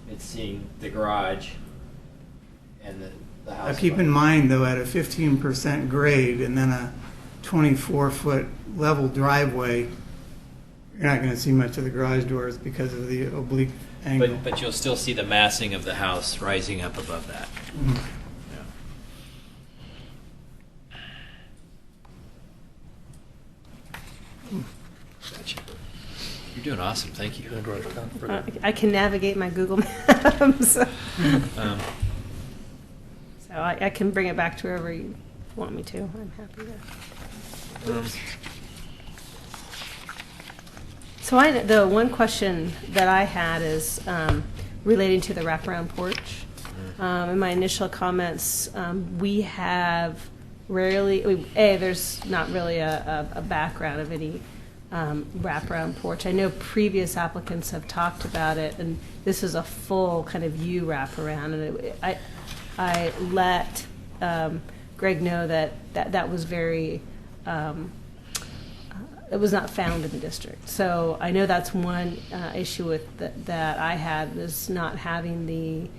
it's seeing the garage and the house. Now, keep in mind, though, at a 15% grade and then a 24-foot level driveway, you're not going to see much of the garage doors because of the oblique angle. But you'll still see the massing of the house rising up above that. Mhm. Gotcha. You're doing awesome. Thank you. You're gonna drive it down further. I can navigate my Google Maps. Um, So I can bring it back to wherever you want me to. I'm happy to. um, So the one question that I had is relating to the wraparound porch. In my initial comments, we have rarely, there's not really a background of any wraparound porch. I know previous applicants have talked about it, and this is a full kind of U wraparound. And I let Greg know that was very, it was not found in the district. So I know that's one issue with that I had, is not having the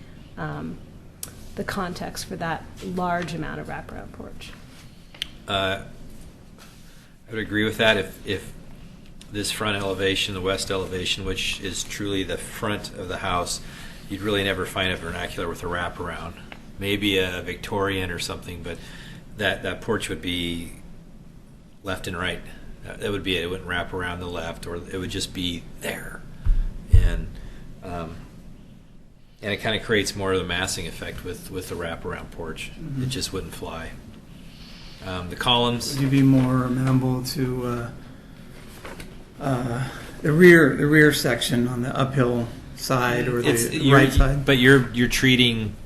context for that large amount of wraparound porch. I would agree with that if this front elevation, the west elevation, which is truly the front of the house, you'd really never find a vernacular with a wraparound. Maybe a Victorian or something, but that porch would be left and right. That would be it. It wouldn't wrap around the left, or it would just be there. And it kind of creates more of the massing effect with the wraparound porch. It just wouldn't fly. The columns. Would you be more amenable to the rear section on the uphill side or the right side? But you're treating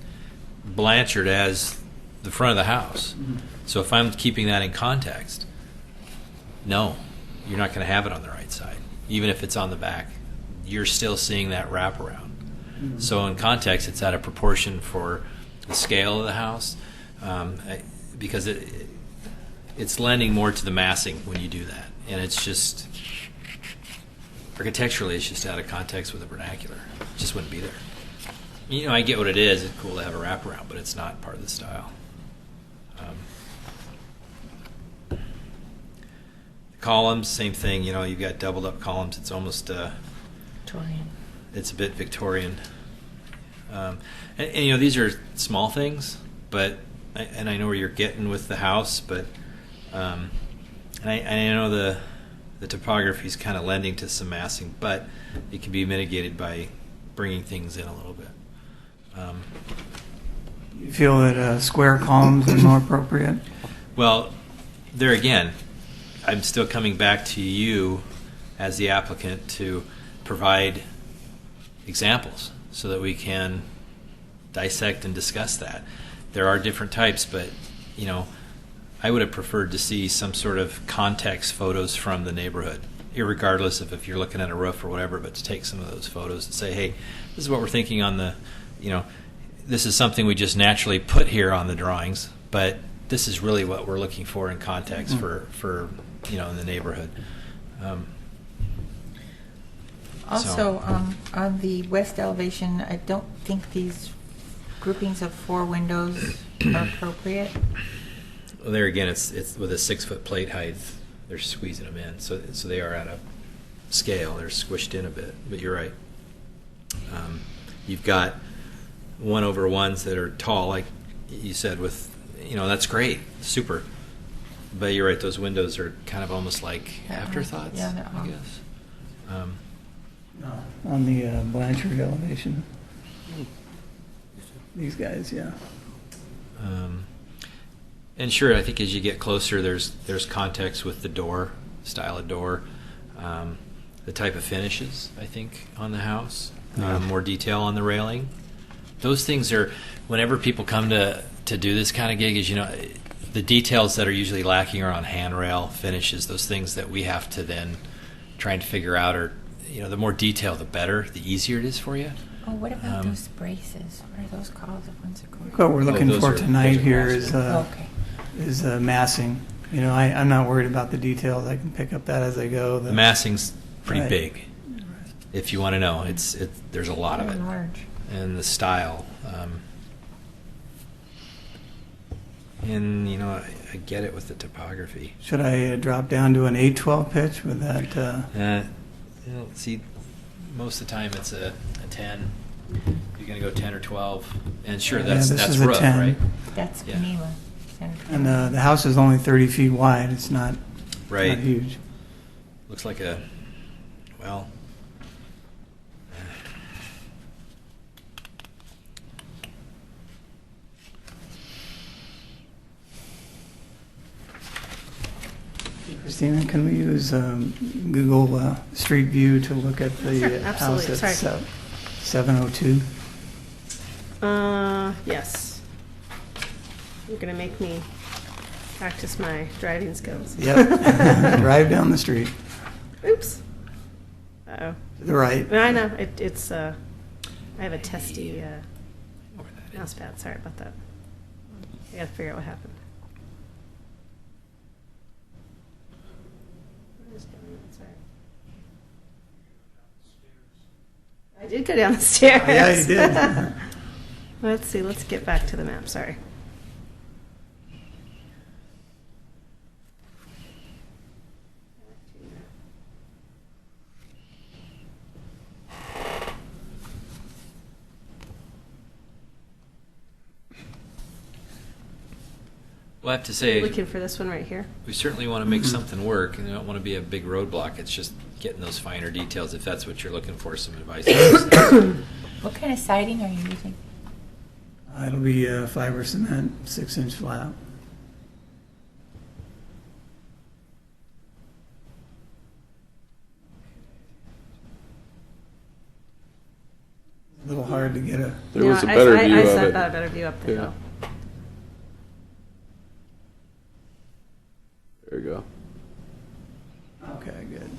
Blanchard as the front of the house. So if I'm keeping that in context, no, you're not going to have it on the right side. Even if it's on the back, you're still seeing that wraparound. So in context, it's out of proportion for the scale of the house, because it's lending more to the massing when you do that. And it's just, architecturally, it's just out of context with the vernacular. It just wouldn't be there. You know, I get what it is. It's cool to have a wraparound, but it's not part of the style. The columns, same thing. You know, you've got doubled up columns. It's almost Victorian. it's a bit Victorian. And you know, these are small things, but and I know where you're getting with the house, but and I know the topography is kind of lending to some massing, but it can be mitigated by bringing things in a little bit. You feel that square columns are more appropriate? Well, there again, I'm still coming back to you as the applicant to provide examples so that we can dissect and discuss that. There are different types, but you know, I would have preferred to see some sort of context photos from the neighborhood, irregardless of if you're looking at a roof or whatever, but to take some of those photos and say, hey, this is what we're thinking on the, you know, this is something we just naturally put here on the drawings, but this is really what we're looking for in context for you know, in the neighborhood. Also, on the west elevation, I don't think these groupings of 4 windows are appropriate. Well, there again, it's with a 6-foot plate height. They're squeezing them in, so they are at a scale. They're squished in a bit, but you're right. You've got 1/1s that are tall, like you said. With, you know, that's great, super. But you're right; those windows are kind of almost like afterthoughts. Yeah, they're I off. guess. No. On the Blanchard elevation. These guys, yeah. And sure, I think as you get closer, there's context with the door, style of door, the type of finishes, I think, on the house, more detail on the railing. Those things are, whenever people come to do this kind of gig, is, you know, the details that are usually lacking are on handrail finishes, those things that we have to then try and figure out are, you know, the more detail, the better, the easier it is for you. Oh, what about those braces? What are those called? The ones that go What we're looking those for are- tonight those are here massive. is massing. You know, I'm not worried about the details. I can pick up that as I go. The massing's pretty Right. big. If you want to know, there's a lot of it. large. And the style. And, you know, I get it with the topography. Should I drop down to an 8/12 pitch with that? You know, see, most of the time it's a 10. You're going to go 10 or 12. And sure, Yeah, that's this is a rough, 10. right? That's Yeah. Geneva. And the house is only 30 feet wide. It's not Right. not huge. Looks like a, well, Christina, can we use Google Street View to look at the Sure, absolutely. house at Sorry. 702? Yes. You're going to make me practice my driving skills. Yep. Drive down the street. Oops. Uh-oh. To the right. No, I know. It's, I have a testy mouse pad. Sorry about that. I got to figure out what happened. What is going on? Sorry. I did go down the stairs. Yeah, you did. Let's see. Let's get back to the map. Sorry. we'll have to say, Looking for this one right here. we certainly want to make something work, and we don't want to be a big roadblock. It's just getting those finer details. If that's what you're looking for, some advice. What kind of siding are you using? It'll be fiber cement, 6-inch flat. A little hard to get a. There was a Yeah, better I view of saw it. that better view up the Yeah. hill. There you go. Okay, good.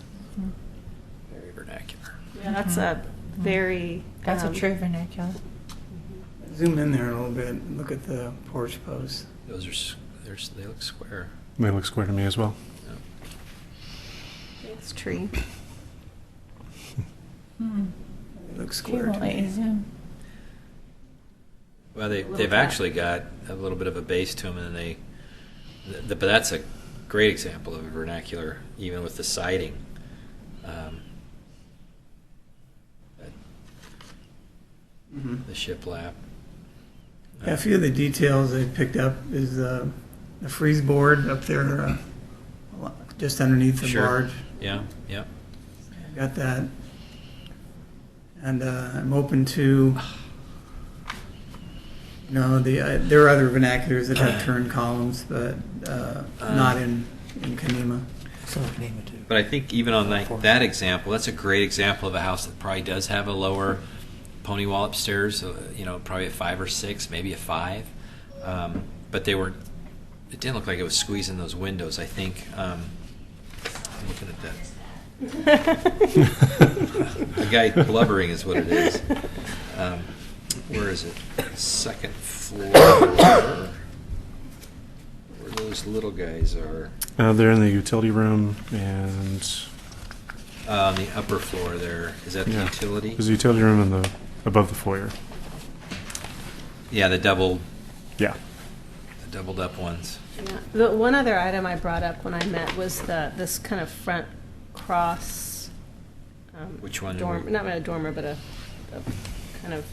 Very vernacular. Yeah, that's a very. That's a true vernacular. Zoom in there a little bit and look at the porch posts. Those are, they look square. They look square to me as well. It's tree. It looks square to me. Zoom. Well, little they've tap. actually got a little bit of a base to them, and but that's a great example of a vernacular, even with the siding. The shiplap. Yeah, a few of the details I picked up is the freeze board up there, just underneath the Sure. barge. Yeah, yeah. Got that. And I'm open to, there are other vernaculars that have turn columns, but not in Kenema. So Geneva too. But I think even on that example, that's a great example of a house that probably does have a lower pony wall upstairs. Probably a 5 or 6, maybe a 5. But it didn't look like it was squeezing those windows. I think. I'm looking at that. The guy blubbering is what it is. Where is it? Second floor. Where those little guys are. They're in the utility room, and On the upper floor there. Is that the Yeah. utility? there's a utility room above the foyer. Yeah, the doubled Yeah. up ones. Yeah. The one other item I brought up when I met was this kind of front cross. Which one? Not a dormer, but a kind of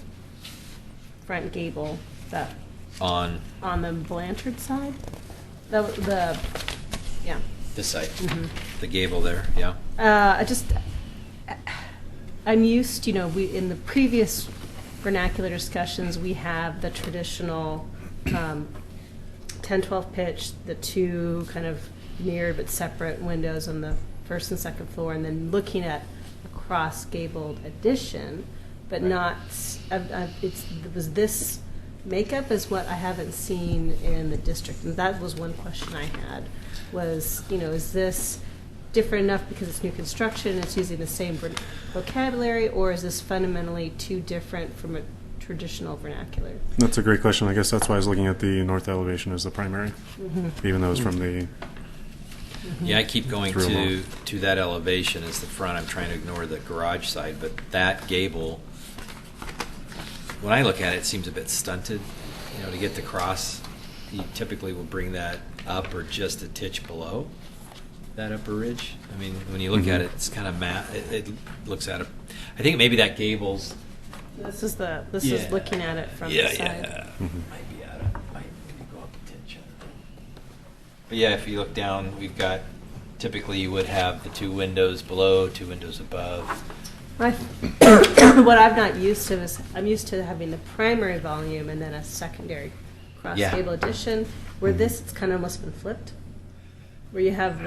front gable that On on the Blanchard side. Yeah. this side. Mm-hmm. The gable there, yeah. I'm used, we in the previous vernacular discussions, we have the traditional 10, 12 pitch, the two kind of mirrored but separate windows on the first and second floor, and then looking at a cross-gabled addition, but not, was this makeup is what I haven't seen in the district. And that was one question I had, was, is this different enough because it's new construction, it's using the same vocabulary, or is this fundamentally too different from a traditional vernacular? That's a great question. I guess that's why I was looking at the north elevation as the primary, even though it's from the. Yeah, I keep going Through 'em to that elevation as the front. I'm trying to ignore the garage side, but that gable, when I look at it, it seems a bit stunted. To get the cross, you typically will bring that up or just a titch below that upper ridge. I mean, when you look at it, it's kind of it looks at it. I think maybe that gable's. This is looking at it from the side. Yeah. Might be out of. Might maybe go up a titch. But yeah, if you look down, we've got. Typically, you would have the two windows below, two windows above. What I'm not used to is I'm used to having the primary volume and then a secondary cross gable addition. Where this, it's kind of almost been flipped. Where you have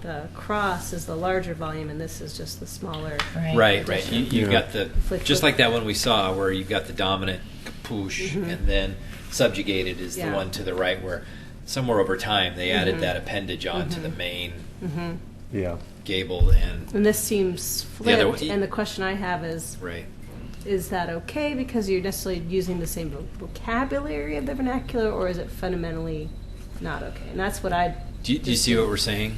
the cross is the larger volume and this is just the smaller. Right. You've got the Flip. just like that one we saw where you've got the dominant capuche and then subjugated is the one to the right where somewhere over time they added that appendage onto the main Yeah. gable And this seems The other flipped. way- And the question I have is that okay because you're necessarily using the same vocabulary of the vernacular, or is it fundamentally not okay? And that's what Do you see what we're saying?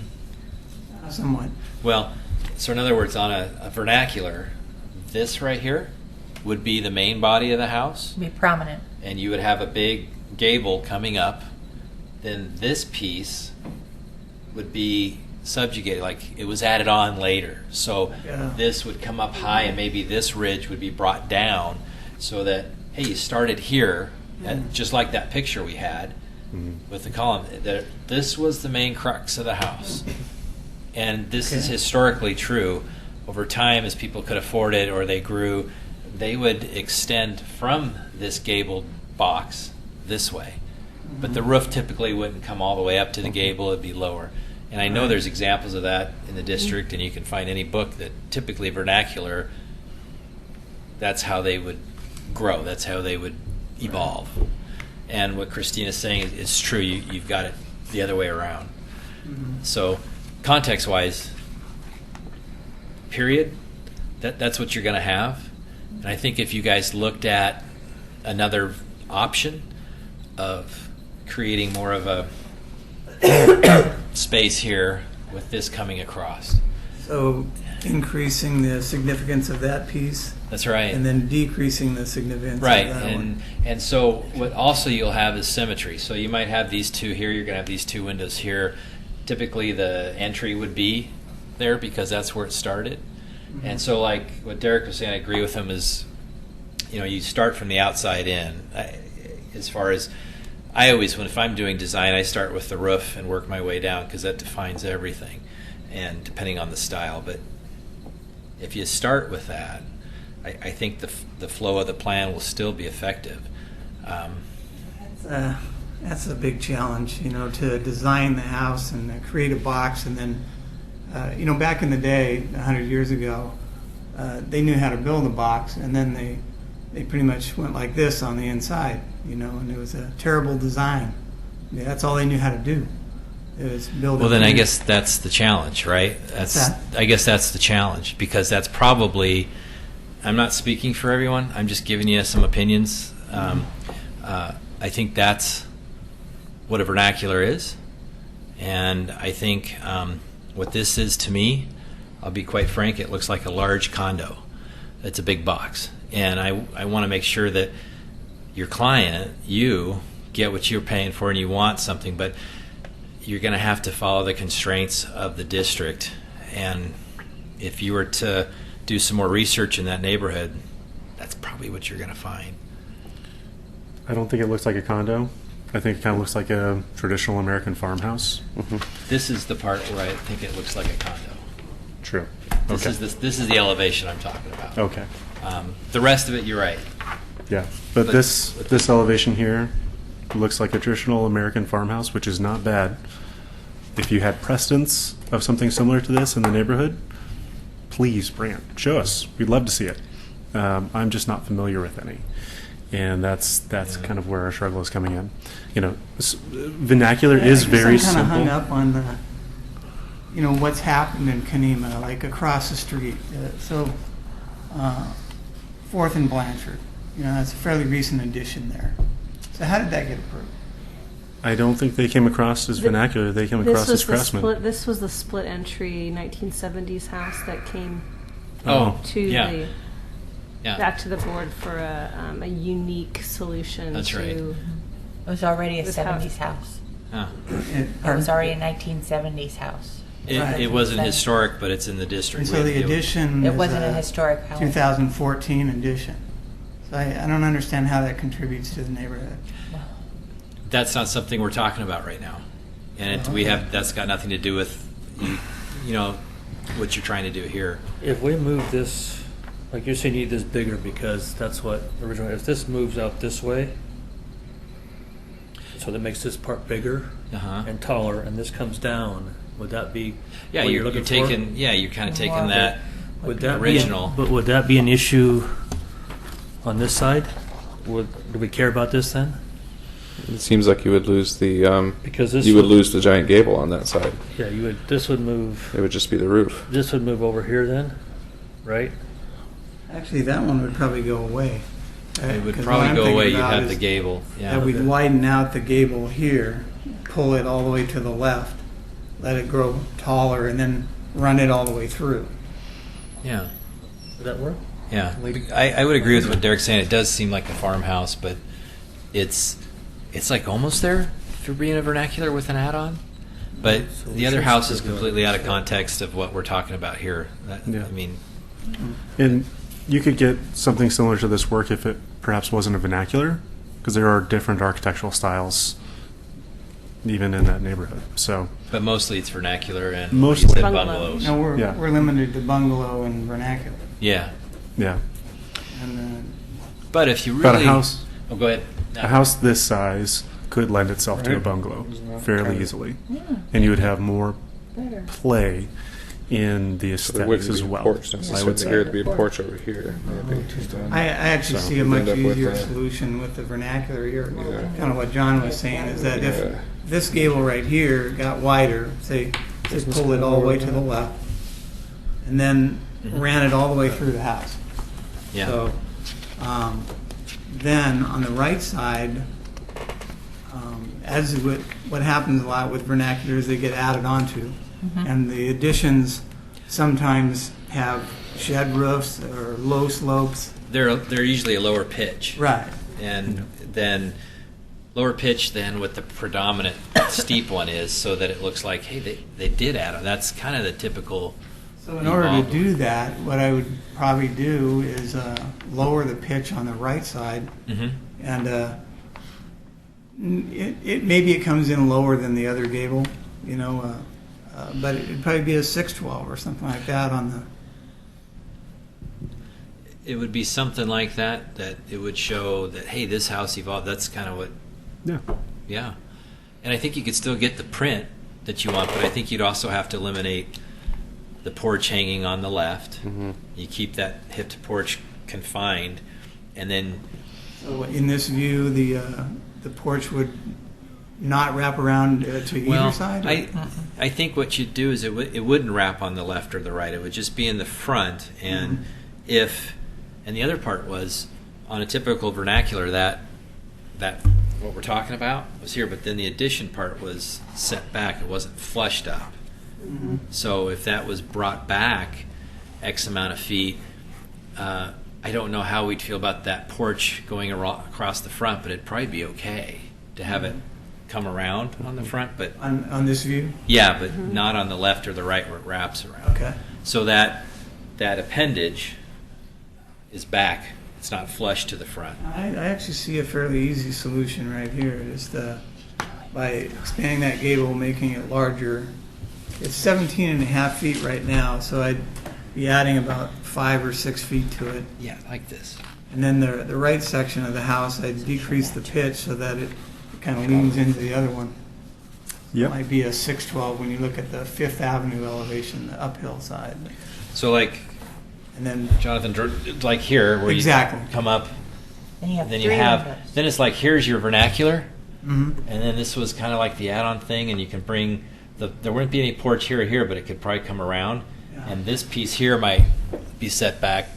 Somewhat. Well, so in other words, on a vernacular, this right here would be the main body of the house, Be prominent. and you would have a big gable coming up. Then this piece would be subjugated, like it was added on later. So this would come up high, and maybe this ridge would be brought down, so that hey, you started here, just like that picture we had with the column. This was the main crux of the house, and this is historically true. Over time, as people could afford it or they grew, they would extend from this gabled box this way. But the roof typically wouldn't come all the way up to the gable, it'd be lower. And I know there's examples of that in the district, and you can find any book that typically vernacular, that's how they would grow, that's how they would evolve. And what Christina's saying is true, you've got it the other way around. So context-wise, period, that's what you're going to have. And I think if you guys looked at another option of creating more of a space here with this coming across. So increasing the significance of that piece That's right. and then decreasing the significance Right, of that one. and so what also you'll have is symmetry. So you might have these two here, you're going to have these two windows here. Typically the entry would be there because that's where it started. And so like what Derek was saying, I agree with him, is you start from the outside in. As far as I always, if I'm doing design, I start with the roof and work my way down because that defines everything, and depending on the style. But if you start with that, I think the flow of the plan will still be effective. That's a big challenge, to design the house and create a box. And then, back in the day, 100 years ago, they knew how to build a box, and then they pretty much went like this on the inside, and it was a terrible design. Yeah, that's all they knew how to do. It was build. Well, then I guess that's the challenge, right? I guess that's the challenge, because that's probably. I'm not speaking for everyone. I'm just giving you some opinions. I think that's what a vernacular is, and I think what this is to me, I'll be quite frank, it looks like a large condo. It's a big box, and I want to make sure that your client, you, get what you're paying for, and you want something, but you're going to have to follow the constraints of the district. And if you were to do some more research in that neighborhood, that's probably what you're going to find. I don't think it looks like a condo. I think it kind of looks like a traditional American farmhouse. This is the part where I think it looks like a condo. True. This Okay. is the elevation I'm talking about. Okay. The rest of it, you're right. Yeah, but this elevation here, looks like a traditional American farmhouse, which is not bad. If you had precedents of something similar to this in the neighborhood, please bring it. Show us. We'd love to see it. I'm just not familiar with any. And that's kind of where our struggle is coming in. You know, vernacular is very I'm kind of hung simple. up on the, what's happened in Kenema, like across the street. Fourth and Blanchard, that's a fairly recent addition there. So how did that get approved? I don't think they came across as vernacular. They came across as craftsmen. This was the split entry 1970s house that came Oh, to yeah. the Yeah. back to the board for a unique solution. That's to right. It was already a This 70s house. Huh. It- It was already a 1970s house. It, it wasn't historic, but it's in the district. And so the addition It is wasn't a historic house. 2014 addition. So I don't understand how that contributes to the neighborhood. That's not something we're talking about right now, and that's got nothing to do with what you're trying to do here. If we move this, like you're saying, you need this bigger because that's what originally, if this moves out this way, so that makes this part bigger Uh-huh. and taller, and this comes down, would that be Yeah, what you're looking taking. for? Yeah, you're kind of taking More that. Would that original. But would that be an issue on this side? Do we care about this then? It seems like you would lose the Because this you would lose the giant gable on that side. Yeah, you would. This would move. It would just be the roof. This would move over here then, right? Actually, that one would probably go away. It would 'Cause what probably I'm go thinking away. You'd about have is the gable. Yeah. that we'd widen out the gable here, pull it all the way to the left, let it grow taller, and then run it all the way through. Yeah. Would that work? Yeah. I would agree with what Derek's saying. It does seem like a farmhouse, but it's like almost there for being a vernacular with an add-on. But So we the other should house is still do it. completely out of context of what we're talking about here. Yeah. I mean, And you could get something similar to this work if it perhaps wasn't a vernacular, because there are different architectural styles even in that neighborhood. So but mostly it's vernacular and Mostly. you said Bungalows. bungalows. No, we're, Yeah. we're limited to bungalow and vernacular. Yeah. yeah, And But if you really but a house Oh, go ahead. No. a house this size could lend itself to a Right. bungalow Isn't fairly that- easily, and you would have more play in the So there aesthetics wouldn't as be a well. porch I necessarily would here. say. There'd be a porch over here. Maybe. I actually So see a you'd much end up with easier a- solution with the vernacular here. Yeah. Kind of what John was saying is that Yeah. if this gable right here got wider, say, just pull it all the way to the left, and then ran it all the way through the house. Yeah. So, then on the right side, as with what happens a lot with vernaculars, they get added onto, and the additions sometimes have shed roofs or low slopes. They're usually a lower pitch. Right. And then lower pitch than what the predominant steep one is, so that it looks like, hey, they did add on. That's kind of the typical. So in order to do that, what I would probably do is lower the pitch on the right side, Mhm. and maybe it comes in lower than the other gable, but it'd probably be a 612 or something like that on the. It would be something like that, that it would show that, hey, this house evolved. That's kind of what, yeah. And I think you could still get the print that you want, but I think you'd also have to eliminate the porch hanging on the left. You keep that hip to porch confined, and then So in this view, the porch would not wrap around to either side? Or? I think what you'd do is it wouldn't wrap on the left or the right. It would just be in the front. And and the other part was, on a typical vernacular, that what we're talking about was here, but then the addition part was set back. It wasn't flushed up. So if that was brought back X amount of feet, I don't know how we'd feel about that porch going across the front, but it'd probably be okay to have it come around on the front. But on this view? yeah, but not on the left or the right where it wraps around. Okay. So that appendage is back. It's not flush to the front. I actually see a fairly easy solution right here, just by expanding that gable, making it larger. It's 17 and a half feet right now, so I'd be adding about 5 or 6 feet to it. Yeah, like this. And then the right section of the house, I'd decrease the pitch so that it kind of leans into the other one. Yep. Might be a 612 when you look at the Fifth Avenue elevation, the uphill side. So like, And then, Jonathan, like here, where Exactly. you come up, Then you have then three you have, windows. then it's like, here's your vernacular, mhm. and then this was kind of like the add-on thing, and you can bring, there wouldn't be any porch here or here, but it could probably come around, Yeah. and this piece here might be set back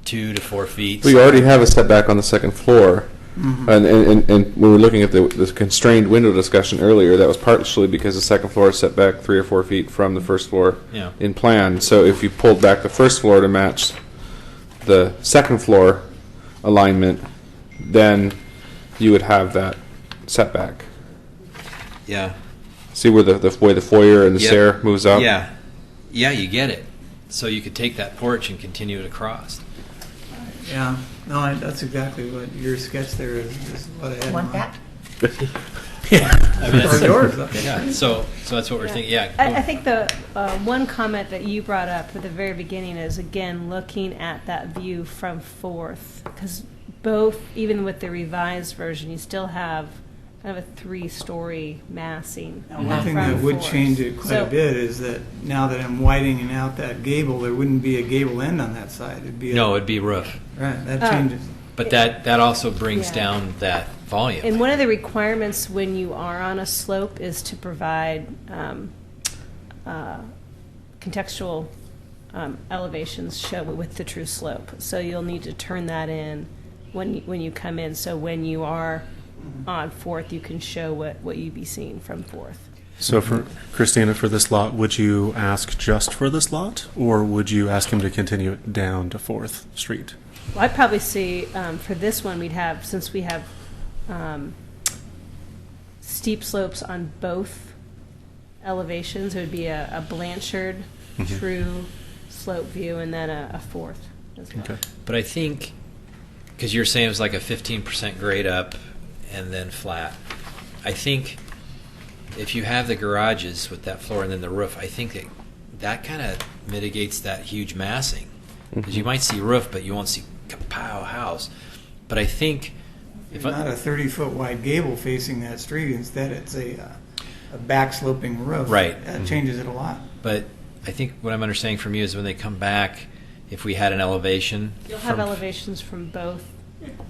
2 to 4 feet. We already have a setback on the second floor. And when we were looking at the constrained window discussion earlier, that was partially because the second floor is set back 3 or 4 feet from the first floor Yeah. in plan. So if you pulled back the first floor to match the second floor alignment, then you would have that setback. Yeah. See where the way the foyer and the Yep. stair moves up? Yeah. Yeah, you get it. So you could take that porch and continue it across. Yeah, no, that's exactly what your sketch there is what I had in Want mind. that? I mean, Or that's, yours. yeah. So that's what we're thinking. Yeah. I think the one comment that you brought up at the very beginning is, again, looking at that view from Fourth, because both, even with the revised version, you still have kind of a 3-story massing. Now, one thing from that would Fourth. change it quite So- a bit is that now that I'm widening out that gable, there wouldn't be a gable end on that side. It'd be No, it'd be roof. right. That Oh. changes. But that also brings Yeah. down that volume. And one of the requirements when you are on a slope is to provide contextual elevations show with the true slope. So you'll need to turn that in when you come in. So when you are on Fourth, you can show what you'd be seeing from Fourth. So for Christina, for this lot, would you ask just for this lot, or would you ask him to continue it down to 4th Street? Well, I'd probably see for this one we'd have, since we have steep slopes on both elevations, it would be a Blanchard true slope view and then a Fourth as well. Okay. But I think, because you're saying it was like a 15% grade up and then flat, I think if you have the garages with that floor and then the roof, I think that kind of mitigates that huge massing. Because you might see roof, but you won't see kapow house. But I think It's not a 30-foot wide gable facing that street. Instead, it's a back sloping roof. Right. That changes it a lot. But I think what I'm understanding from you is when they come back, if we had an elevation, You'll have from- elevations from both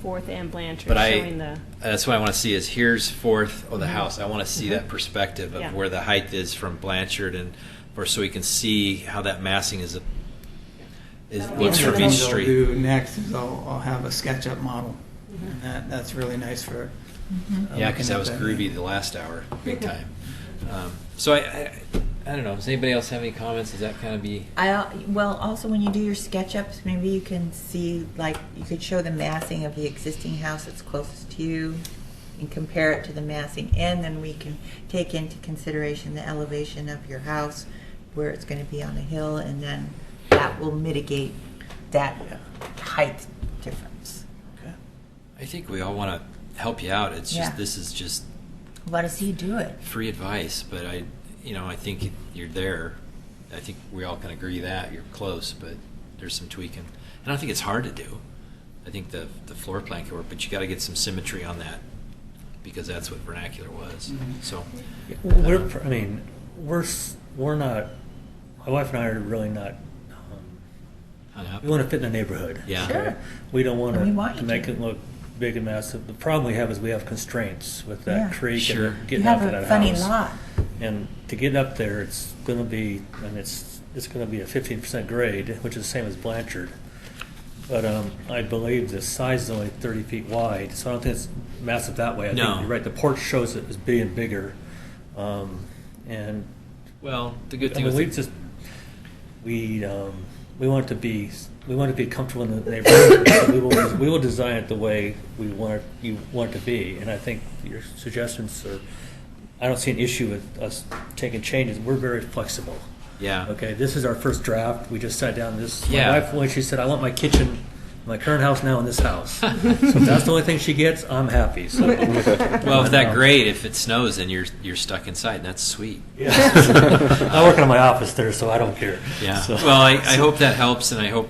Fourth and Blanchard But showing the. that's what I want to see is here's Fourth, the house. I want to see that perspective of Yeah. where the height is from Blanchard, and or so we can see how that massing is That'll be looks in the from middle. each What I'll street. do next is I'll have a SketchUp model. And that's really nice for. Yeah, because that was groovy the last hour, big time. So I don't know. Does anybody else have any comments? Does that kind of be? Well, also when you do your SketchUps, maybe you can see, like, you could show the massing of the existing house that's closest to you and compare it to the massing, and then we can take into consideration the elevation of your house, where it's going to be on a hill, and then that will mitigate that height difference. I think we all want to help you out. It's just Yeah. this is just Let us see you do it. free advice, but I think you're there. I think we all can agree that you're close, but there's some tweaking. And I think it's hard to do. I think the floor plan can work, but you got to get some symmetry on that because that's what vernacular was. So We're not, my wife and I are really not, hung up. we want to fit in the neighborhood. Yeah. Sure. We don't want And we want to you make to. it look big and massive. The problem we have is we have constraints with that Yeah. creek Sure. and You getting have out to a that funny house. lot. And to get up there, it's going to be, and it's going to be a 15% grade, which is the same as Blanchard. But I believe the size is only 30 feet wide, so I don't think it's massive that way. I No. think you're right. The porch shows it as being bigger, and Well, the good I thing mean, with we want it to be comfortable in the neighborhood. So we will design it the way you want it to be, and I think your suggestions are. I don't see an issue with us taking changes. We're very flexible. yeah. Okay, this is our first draft. We just sat down this. Yeah. My wife, when she said, "I want my kitchen, my current house now in this house," so if that's the only thing she gets, I'm happy. So, Well, with that grade, if it snows, then you're stuck inside, and that's sweet. I work in my office there, so I don't care. Yeah. So- Well, I hope that helps, and I hope.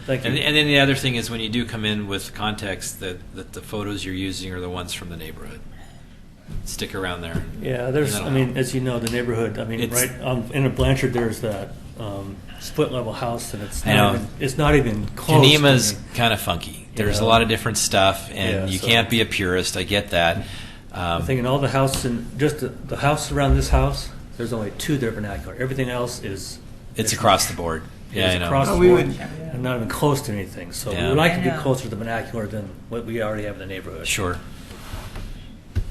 Thank you. And then the other thing is when you do come in with context, that the photos you're using are the ones from the neighborhood. stick around there. Yeah, there's, I I don't mean, know. as you know, the neighborhood, I mean, It's- right, in Blanchard, there's that split level house, and I know. it's not even close. to Kenema's me. kind of funky. There's a Yeah. lot of different stuff, and Yeah, you so- can't be a purist. I get that. I'm thinking all the house and just the house around this house, there's only 2 that are vernacular. Everything else is. It's across the board. Yeah, It's I know. across the we board, would- and not even close to anything. So Yeah. we would like to be I know. closer to the vernacular than what we already have in the neighborhood. Sure.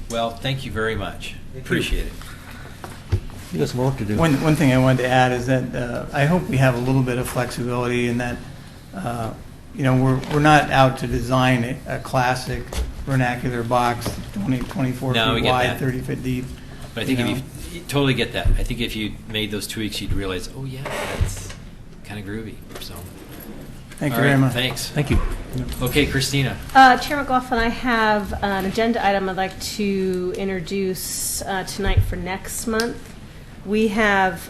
Well, thank you very much. Appreciate it. You got some work to do. One thing I wanted to add is that I hope we have a little bit of flexibility in that, we're not out to design a classic vernacular box, 24 No, we feet get wide, that. 30 foot deep. But I think You if you totally get that. I think if you made those tweaks, you'd realize, oh yeah, that's kind of groovy. So. Thank you All very right, much. Thanks. Thank you. Okay, Christina. Chair McLaughlin, I have an agenda item I'd like to introduce tonight for next month. We have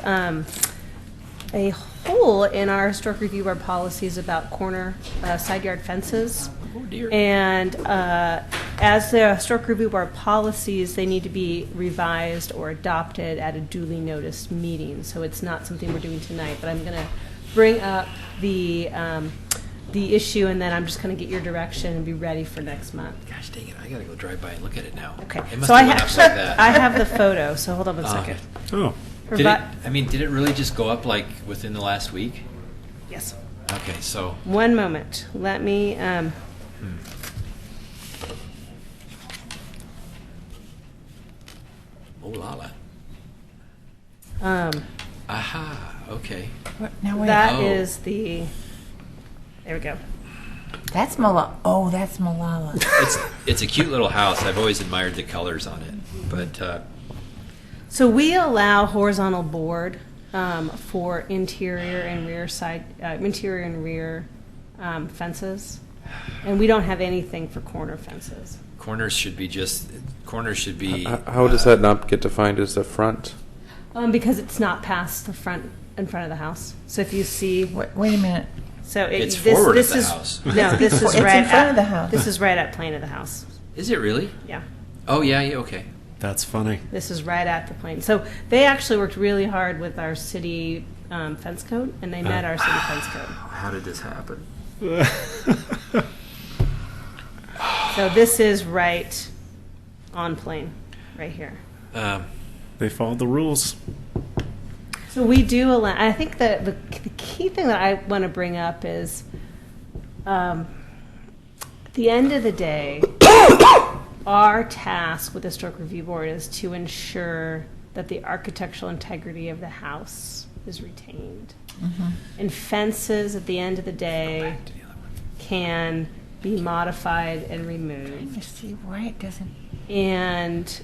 a hole in our historic review board policies about corner side yard fences. Oh dear. And as the historic review board policies, they need to be revised or adopted at a duly noticed meeting. So it's not something we're doing tonight, but I'm going to bring up the issue, and then I'm just going to get your direction and be ready for next month. Gosh dang it! I gotta go drive by and look at it now. Okay. It must So have went up like that. I have the photo. So hold on one Oh. second. Oh, Did it? I mean, did it really just go up like within the last week? Yes. Okay, so One moment. Let me. oh la la. Aha. Okay. Now wait, That Oh. is the. There we go. that's Malala. Oh, that's Malala. It's a cute little house. I've always admired the colors on it, but So we allow horizontal board for interior and rear fences, and we don't have anything for corner fences. corners should be. How does that not get defined as the front? Because it's not past the front in front of the house. So if you see, Wait a minute. so It's forward of the is, house. No, this is It's in right front at of the house. This is right at plane of the house. Is it really? Yeah. Oh yeah. Yeah. Okay. that's funny. This is right at the plane. So they actually worked really hard with our city fence code, and they met our city fence code. How did this happen? So this is right on plane, right here. They followed the rules. So we do allow. I think that the key thing that I want to bring up is, at the end of the day, our task with the Historic Review Board is to ensure that the architectural integrity of the house is retained. And fences, at the end of the day, can be modified and removed. You see why it doesn't And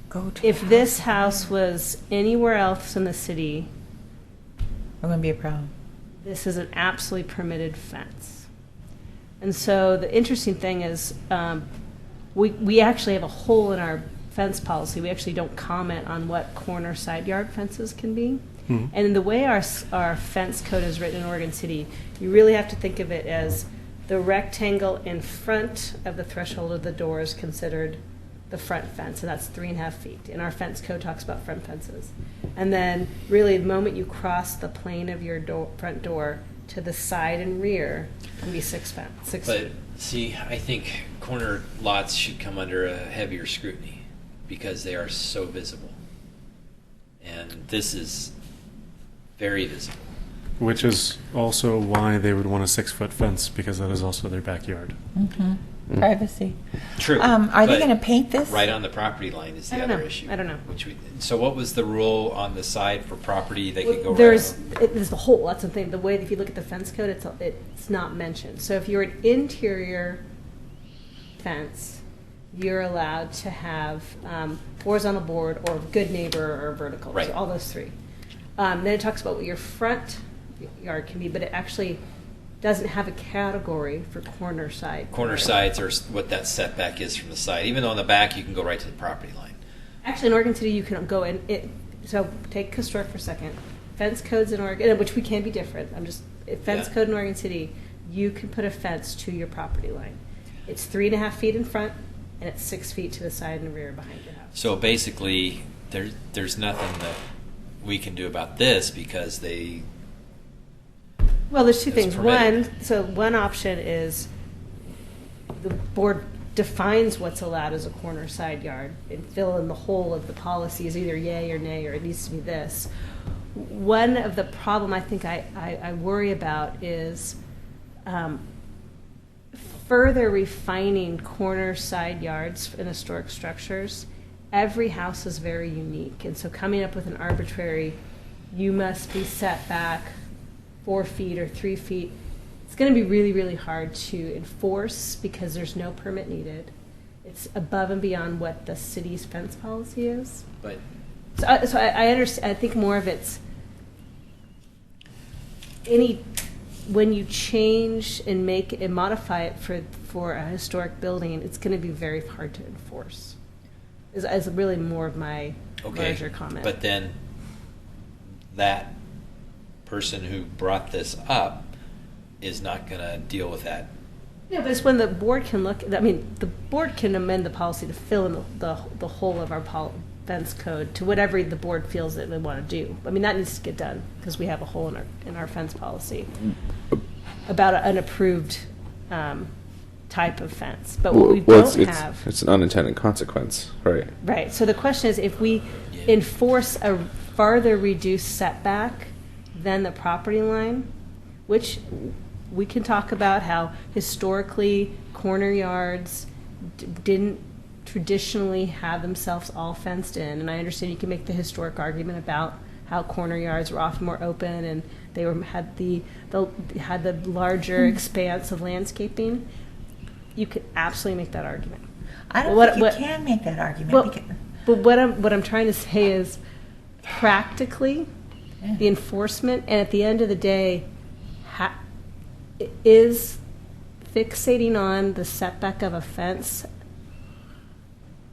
go to. if this house was anywhere else in the city, It wouldn't be a problem. this is an absolutely permitted fence. And so the interesting thing is, we actually have a hole in our fence policy. We actually don't comment on what corner side yard fences can be. And the way our fence code is written in Oregon City, you really have to think of it as the rectangle in front of the threshold of the door is considered the front fence, and that's 3.5 feet. And our fence code talks about front fences. And then really the moment you cross the plane of your front door to the side and rear can be 6 feet. But see, I think corner lots should come under a heavier scrutiny because they are so visible. And this is very visible. Which is also why they would want a 6-foot fence, because that is also their backyard. Privacy. True. Are they but going to paint this? Right on the property line is I the don't other know. issue. I don't know. So what was the rule on the side for property? They could go There's right there's the hole. That's the thing. The way if you look at the fence code, it's not mentioned. So if you're an interior fence, you're allowed to have horizontal board or good neighbor or vertical. Right. So all those three. Then it talks about what your front yard can be, but it actually doesn't have a category for corner side. corner sides are what that setback is from the side. Even though on the back you can go right to the property line. Actually, in Oregon City, you can go in. So take historic for a second. Fence codes in Oregon, which we can be different. Fence Yeah. code in Oregon City, you can put a fence to your property line. It's 3.5 feet in front and it's 6 feet to the side and the rear behind your house. So basically, there's nothing that we can do about this because they. Well, there's two It's things. permitted. One option is the board defines what's allowed as a corner side yard and fill in the whole of the policy is either yay or nay, or it needs to be this. One of the problem I think I worry about is further refining corner side yards in historic structures. Every house is very unique, and so coming up with an arbitrary, you must be set back 4 feet or 3 feet, it's going to be really, really hard to enforce because there's no permit needed. It's above and beyond what the city's fence policy is. But So I understand. I think more of it's when you change and make and modify it for a historic building, it's going to be very hard to enforce. Is really more of my larger comment. But then that person who brought this up is not going to deal with that. Yeah, but it's when the board can look. I mean, the board can amend the policy to fill in the whole of our fence code to whatever the board feels that they want to do. I mean, that needs to get done because we have a hole in our fence policy about an approved type of fence. But what we don't have. It's an unintended consequence, right? Right. So the question is, if we enforce a farther reduced setback than the property line, which we can talk about how historically corner yards didn't traditionally have themselves all fenced in, and I understand you can make the historic argument about how corner yards were often more open and they had the larger expanse of landscaping. You could absolutely make that argument. I don't think you can make that argument. But what I'm trying to say is, practically, the enforcement, and at the end of the day, is fixating on the setback of a fence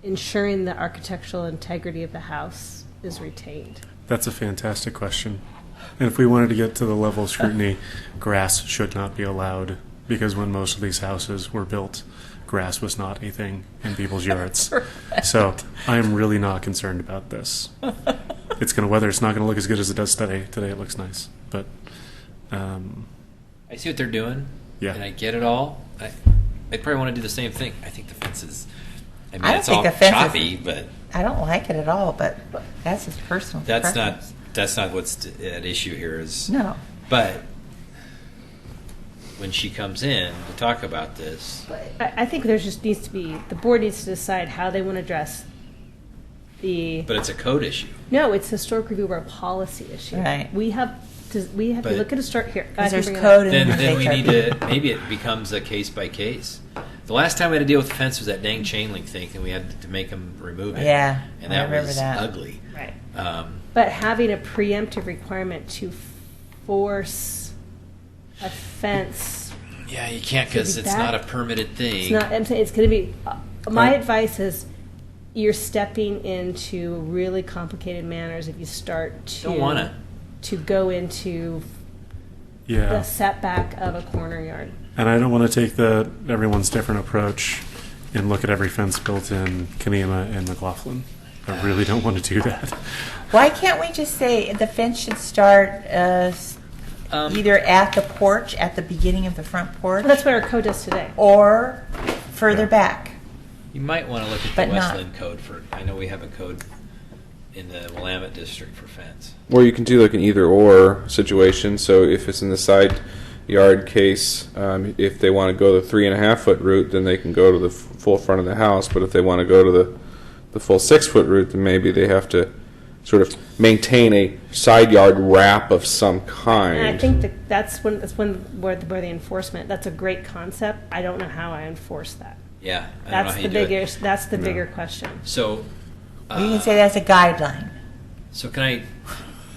ensuring the architectural integrity of the house is retained? That's a fantastic question. And if we wanted to get to the level of scrutiny, grass should not be allowed, because when most of these houses were built, grass was not a thing in people's yards. So I am really not concerned about this. It's not going to look as good as it does today. Today it looks nice, but I see what they're doing. Yeah. And I get it all. They probably want to do the same thing. I think the fence is. I mean, I don't it's think all the fence choppy, but I don't like it at all, but that's just personal. that's preference. not what's at issue here. Is No. But when she comes in to talk about this, I think there just needs to be, the board needs to decide how they want to address but it's a code issue. No, it's historic review of our policy issue. Right. We have to But- look at a start here. I can there's bring it code up. in Then we need HRB. to, maybe it becomes a case by case. The last time we had to deal with the fence was that dang chain link thing, and we had to make them remove it. Yeah, And I that remember was that. ugly. Right. Um, But having a preemptive requirement to force a fence, yeah, you can't Should because be it's that- not a permitted thing. it's not, I'm saying it's going to be, my advice is you're stepping into really complicated manners if you start Don't wanna. to go into the yeah. setback of a corner yard. And I don't want to take the everyone's different approach and look at every fence built in Kanema and McLaughlin. I really don't want to do that. Why can't we just say the fence should start either at the porch, at the beginning of the front porch, Well, that's what our code does today. or further back? You might want to look at But the not- Westland code for. I know we have a code in the Willamette district for fence. Or you can do like an either or situation. So if it's in the side yard case, if they want to go the 3.5 foot route, then they can go to the full front of the house. But if they want to go to the full 6 foot route, then maybe they have to sort of maintain a side yard wrap of some kind. And I think that's where the enforcement. That's a great concept. I don't know how I enforce that. Yeah, I don't know That's how the you do it. bigger. That's the bigger question. So, Or you can say that's a guideline. so can I?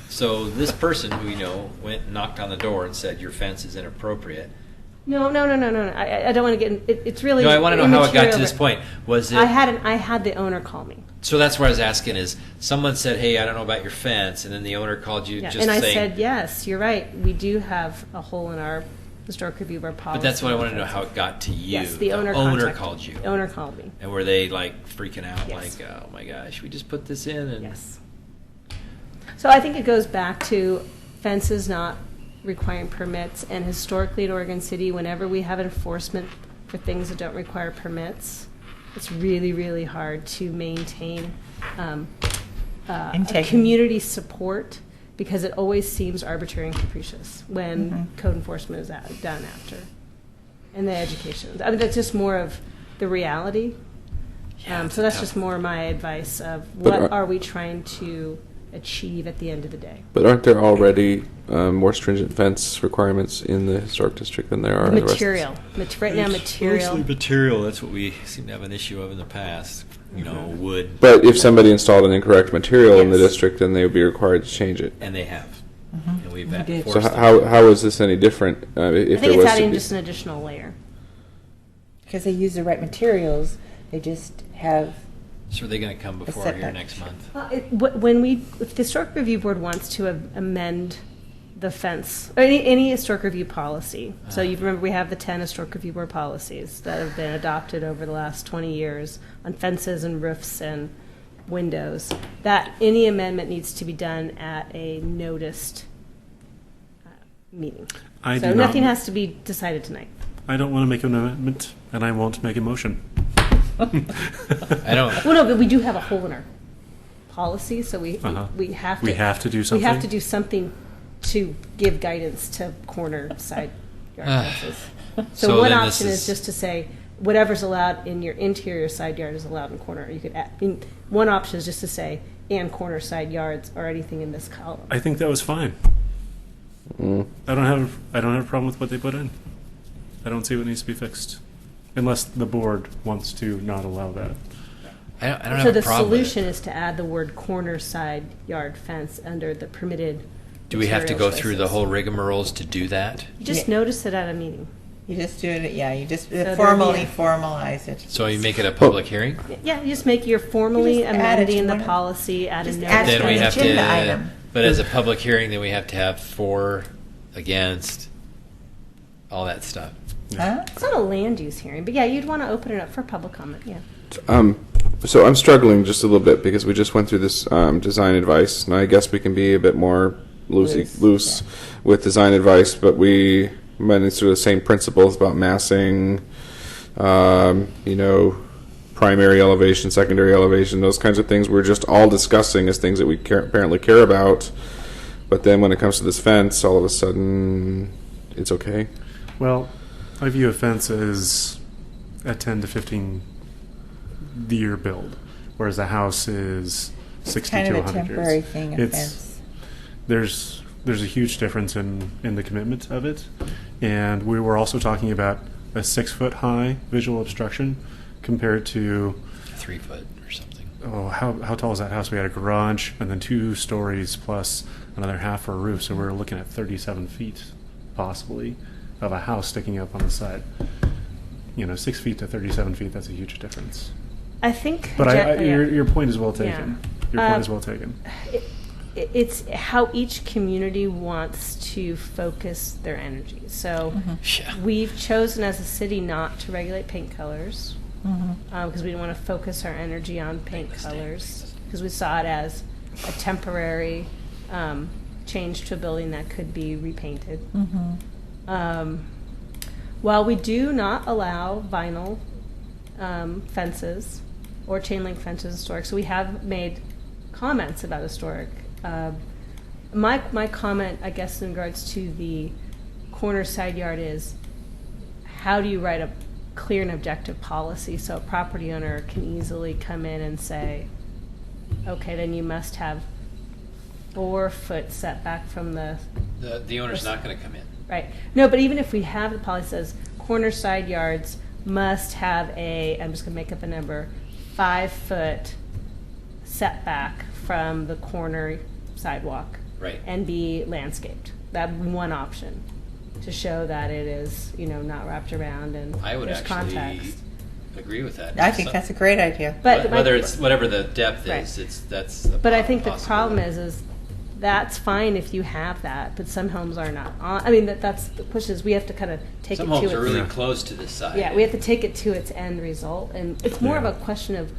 So this person who we know went and knocked on the door and said your fence is inappropriate. No. I don't want to get. It's really. No, I want to know how it got to immaterial, this but point. Was it? I had the owner call me. So that's what I was asking. Is someone said, "Hey, I don't know about your fence," and then the owner called you Yeah, just and I saying, said, yes, you're right. We do have a hole in our historic review board policy. But that's what I want to know, how it got to you. Yes, the owner called you. The owner called me. And were they like freaking out, Yes. like, oh my gosh, we just put this in? And Yes. So I think it goes back to fences not requiring permits, and historically in Oregon City, whenever we have enforcement for things that don't require permits, it's really, really hard to maintain a Integrity. community support, because it always seems arbitrary and capricious when code enforcement is done after. And the education. I mean, that's just more of the reality. Yeah, it's So that's tough. just more my advice of But what are we trying to achieve at the end of the day. But aren't there already more stringent fence requirements in the historic district than there are in the rest? Material. Right now, material. Mostly material. That's what we seem to have an issue of in the past. You know, wood, But if somebody installed an incorrect material in the Yes. district, then they would be required to change it. and they have. And we've We did. So forced how is this any different? If I there think was it's to adding be- just an additional layer. Because they use the right materials, they just have, So are they going to come before setback. here next month? If the historic review board wants to amend the fence, or any historic review policy, so you remember we have the 10 historic review board policies that have been adopted over the last 20 years on fences and roofs and windows, that any amendment needs to be done at a noticed meeting. I So do not- nothing has to be decided tonight. I don't want to make an amendment, and I won't make a motion. I don't. Well, no, but we do have a hole in our policy, so we Uh-huh. we have to. We have to do We have something? to do something to give guidance to corner side yard fences. So So one then this option is is- just to say, whatever's allowed in your interior side yard is allowed in corner. You could add, one option is just to say, and corner side yards or anything in this column. I think that was fine. I don't have a problem with what they put in. I don't see what needs to be fixed, unless the board wants to not allow that. I don't So have a the problem with solution it. is to add the word corner side yard fence under the permitted. Do we have to material go through the choices. whole rigmaroles to do that? You just Yeah. notice it at a meeting. you just do it, yeah, you just there'd formally be formalize it. So you make it a public hearing? Yeah, you just make your formally You just add it to amending the one of- policy, add a just notice. add it Then to we an have agenda to. item. But as a public hearing, then we have to have for, against, all that stuff. Huh? It's not a land use hearing, but yeah, you'd want to open it up for public comment, yeah. So I'm struggling just a little bit because we just went through this design advice, and I guess we can be a bit more loose with design advice, but we went through the same principles about massing, primary elevation, secondary elevation, those kinds of things. We're just all discussing as things that we apparently care about, but then when it comes to this fence, all of a sudden, it's okay. Well, I view a fence as a 10 to 15 year build, whereas a house is 60 Kind to of a 100 temporary years. thing, a fence. There's a huge difference in the commitment of it, and we were also talking about a 6-foot high visual obstruction compared to 3 foot or something. how tall is that house? We had a garage and then 2 stories plus another half for a roof, so we were looking at 37 feet possibly of a house sticking up on the side. 6 feet to 37 feet, that's a huge difference. I think. But yeah. your point is well taken. Yeah. Your point is well taken. It's how each community wants to focus their energy. So Yeah. we've chosen as a city not to regulate paint colors because we didn't want to focus our energy on paint colors because we saw it as a temporary change to a building that could be repainted. While we do not allow vinyl fences or chain link fences historic, so we have made comments about historic. My comment, I guess, in regards to the corner side yard is, how do you write a clear and objective policy so a property owner can easily come in and say, okay, then you must have 4-foot setback from the The owner's not going to come in. right. No, but even if we have the policy says corner side yards must have I'm just going to make up a number, 5-foot setback from the corner sidewalk. Right. And be landscaped. That one option to show that it is, not wrapped around and I would there's actually context. agree with that. I think that's a great idea. But Whether it's whatever the depth Right. is, that's. But I think the problem is that's fine if you have that, but some homes are not. I mean, that's the push is we have to kind of take Some it to homes its are really Yeah. close to the side. yeah, we have to take it to its end result, and it's more of Yeah. a question of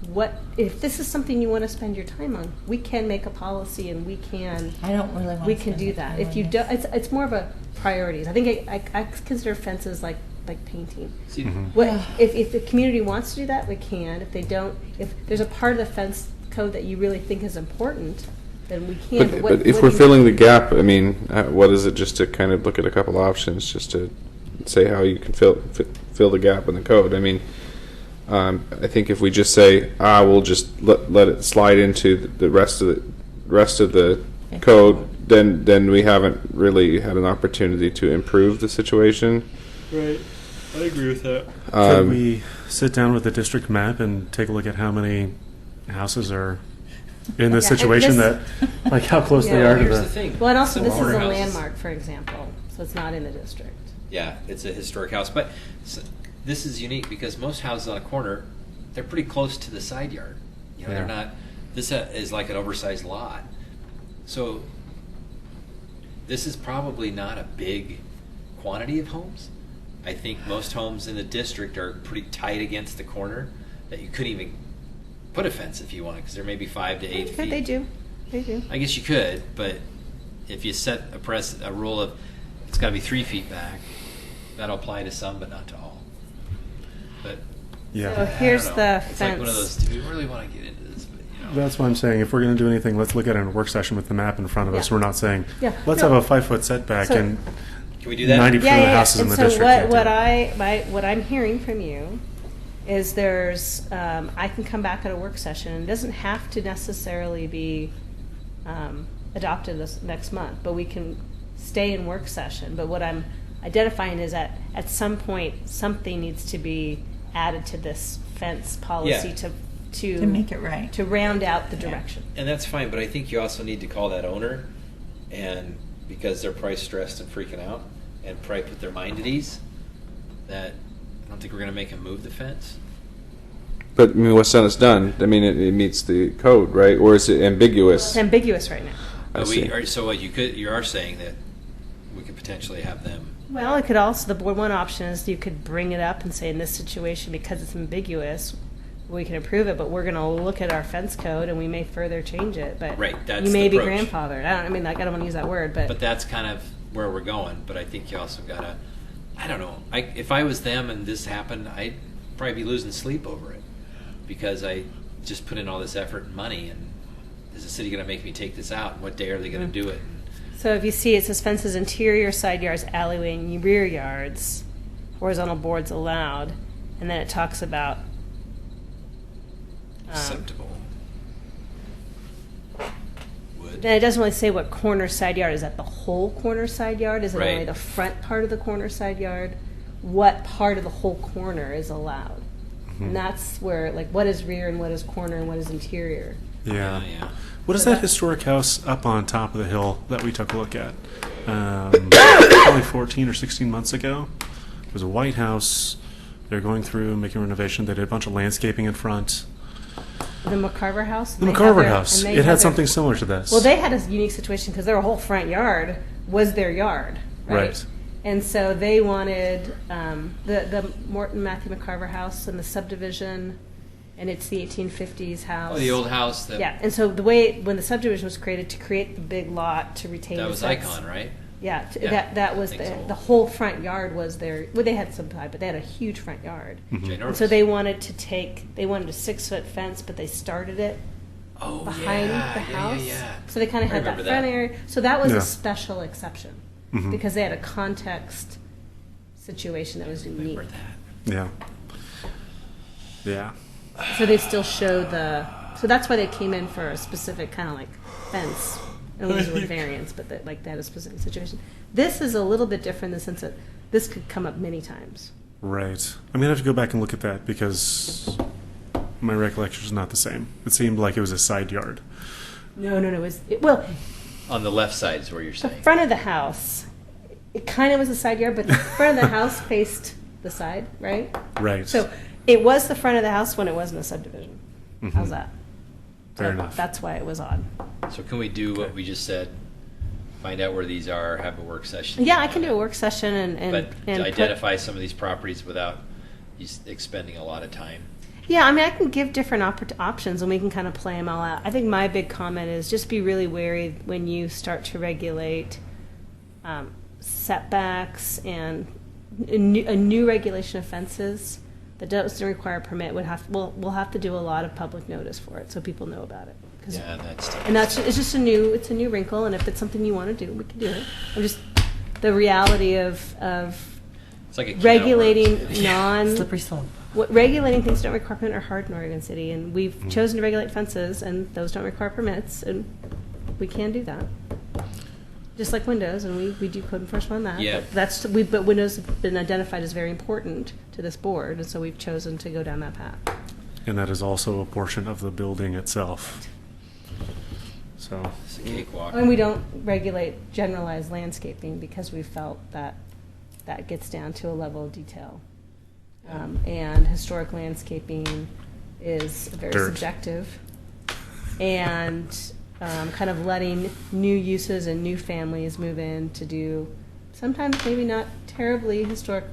what if this is something you want to spend your time on. We can make a policy, and we can I don't really want we to can do that. If you don't, it's more of a priorities. I think I consider fences like painting. See, What if the community wants to do that, we can. If they don't, if there's a part of the fence code that you really think is important, then we can. But if we're filling the gap, I mean, what is it? Just to kind of look at a couple options, just to say how you can fill the gap in the code. I mean, I think if we just say, we'll just let it slide into the rest of the code, then we haven't really had an opportunity to improve the situation. Right. I agree with that. Um, Could we sit down with the district map and take a look at how many houses are in this Yeah, and situation this- that, like how close they Yeah. are to here's the the. thing. Well, and also Some this is corner a houses- landmark, for example, so it's not in the district. Yeah, it's a historic house, but this is unique because most houses on a corner, they're pretty close to the side yard. You know, Yeah. they're not. This is like an oversized lot, so this is probably not a big quantity of homes. I think most homes in the district are pretty tight against the corner that you couldn't even put a fence if you wanted because they're maybe 5 to 8 feet. They do. I guess you could, but if you set a rule of it's got to be 3 feet back, that'll apply to some, but not to all. But Yeah. So I here's don't know. the It's fence. like one of those. Do we really want to get into this? But you know, That's why I'm saying if we're going to do anything, let's look at it in a work session with the map in front of us. Yeah. We're not saying Yeah. let's No. have a 5-foot setback So- and can we do that? 90% of the houses in And the so district what, can't do what it. what I'm hearing from you is there's I can come back at a work session, and it doesn't have to necessarily be adopted this next month, but we can stay in work session. But what I'm identifying is that at some point something needs to be added to this fence policy Yeah. to make it right. to round out the direction. And that's fine, but I think you also need to call that owner, and because they're probably stressed and freaking out, and probably put their mind at ease, that I don't think we're going to make them move the fence. But I mean, what's done is done. I mean, it meets the code, right? Or is it ambiguous? It's ambiguous right now. I But see. so what you are saying that we could potentially have them. Well, it could also, the board, one option is you could bring it up and say, in this situation, because it's ambiguous, we can approve it, but we're going to look at our fence code and we may further change it, but Right, that's you may the be approach. grandfathered. I mean, like, I don't want to use that word, But that's kind of where we're going. But I think you also got to, I don't know. If I was them and this happened, I'd probably be losing sleep over it because I just put in all this effort and money, and is the city going to make me take this out? And what day are they going to do it? So if you see, it says fences, interior, side yards, alleyway, and rear yards, horizontal boards allowed, and then it talks about Acceptable. Wood. then it doesn't really say what corner side yard. Is that the whole corner side yard? Is it Right. only the front part of the corner side yard? What part of the whole corner is allowed? And that's where, like, what is rear and what is corner and what is interior? Yeah. Yeah. What is that historic house up on top of the hill that we took a look at? Probably 14 or 16 months ago. It was a white house. They're going through making renovation. They did a bunch of landscaping in front. The McCarver house? The They had McCarver their- house. and they It had their- something similar to this. Well, they had a unique situation because their whole front yard was their yard, right? Right. And so they wanted the Morton Matthew McCarver house and the subdivision, and it's the 1850s house. Oh, the old house that Yeah, and so the way when the subdivision was created to create the big lot to retain that the was sets- Icon, right? Yeah, Yeah, that was I think so. the whole front yard was their. Well, they had some side, but they had a huge front yard. Ginormous. And so they wanted a 6-foot fence, but they started it oh, behind yeah, the yeah, house. Yeah, yeah. So they kind of I had that remember front that. area. So that was Yeah. a special exception Mhm. because they had a context situation that was unique. Remember that. Yeah. Yeah. So they still showed the. So that's why they came in for a specific kind of like fence. And it was a variance, but that, like, they had a specific situation. This is a little bit different in the sense that this could come up many times. Right. I'm gonna have to go back and look at that because my recollection is not the same. It seemed like it was a side yard. No. Well, On the left side is where you're the saying. front of the house, it kind of was a side yard, but the front of the house faced the side, right? Right. So it was the front of the house when it wasn't a subdivision. How's that? Fair So enough. That's why it was odd. So can we do what we just said? Find out where these are, have a work session. Yeah, I can do a work session and But and to put- identify some of these properties without expending a lot of time. Yeah, I mean, I can give different options and we can kind of play them all out. I think my big comment is just be really wary when you start to regulate setbacks and a new regulation of fences that doesn't require a permit we'll have to do a lot of public notice for it so people know about it. 'Cause- Yeah, that's tough. And it's just a new wrinkle, and if it's something you want to do, we can do it. I'm just the reality of It's like a can of regulating worms. Slippery slope. regulating things that don't require permit are hard in Oregon City, and we've chosen to regulate fences, and those don't require permits, and we can do that. Just like windows, and we do code enforcement on that. Yeah. But windows have been identified as very important to this board, and so we've chosen to go down that path. And that is also a portion of the building itself. So, It's a cakewalk. And we don't regulate generalized landscaping because we felt that that gets down to a level of detail. And historic landscaping is very Dirt. subjective. And kind of letting new uses and new families move in to do sometimes maybe not terribly historic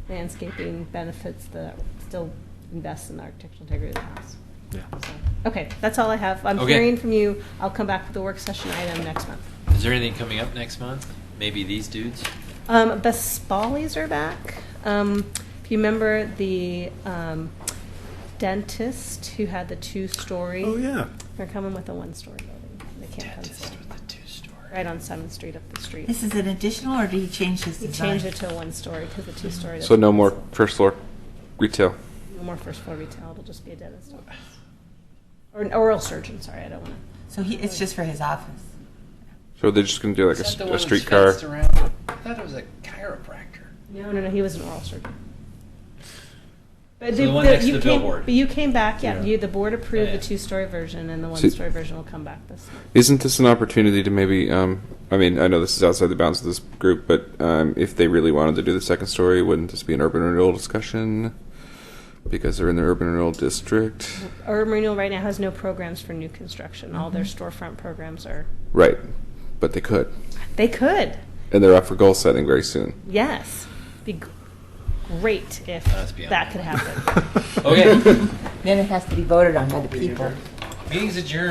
landscaping benefits that still invest in the architectural integrity of the house. yeah. So, okay, that's all I have. I'm Okay. hearing from you. I'll come back with a work session item next month. Is there anything coming up next month? Maybe these dudes? The Spalleys are back. If you remember the dentist who had the 2-story, Oh, yeah. they're coming with a 1-story building. They can't Dentist pencil. with the 2-story. Right on 7th Street up the street. This is an additional, or did he change his He design? changed it to a 1-story because the 2-story. So no doesn't more pencil. first floor retail. No more first floor retail. It'll just be a dentist office. Or an oral surgeon. Sorry, I don't want to. So it's just for his office. So they're just going to do like Is that the one a that's streetcar. fenced around? I thought it was a chiropractor. No. He was an oral surgeon. But So the one next to you the came, billboard. But you came back, yeah. Yeah. The board approved Yeah. the 2-story version, and the See- 1-story version will come back this month. Isn't this an opportunity to maybe? I mean, I know this is outside the bounds of this group, but if they really wanted to do the second story, wouldn't this be an urban renewal discussion? Because they're in the urban renewal district, Urban Renewal right now has no programs for new construction. All their storefront programs are. right? But they could, They could, and they're up for goal setting very soon. yes. Be great if That's beyond that my could happen. Okay. Then it has to be voted on by the people. Meeting's adjourned.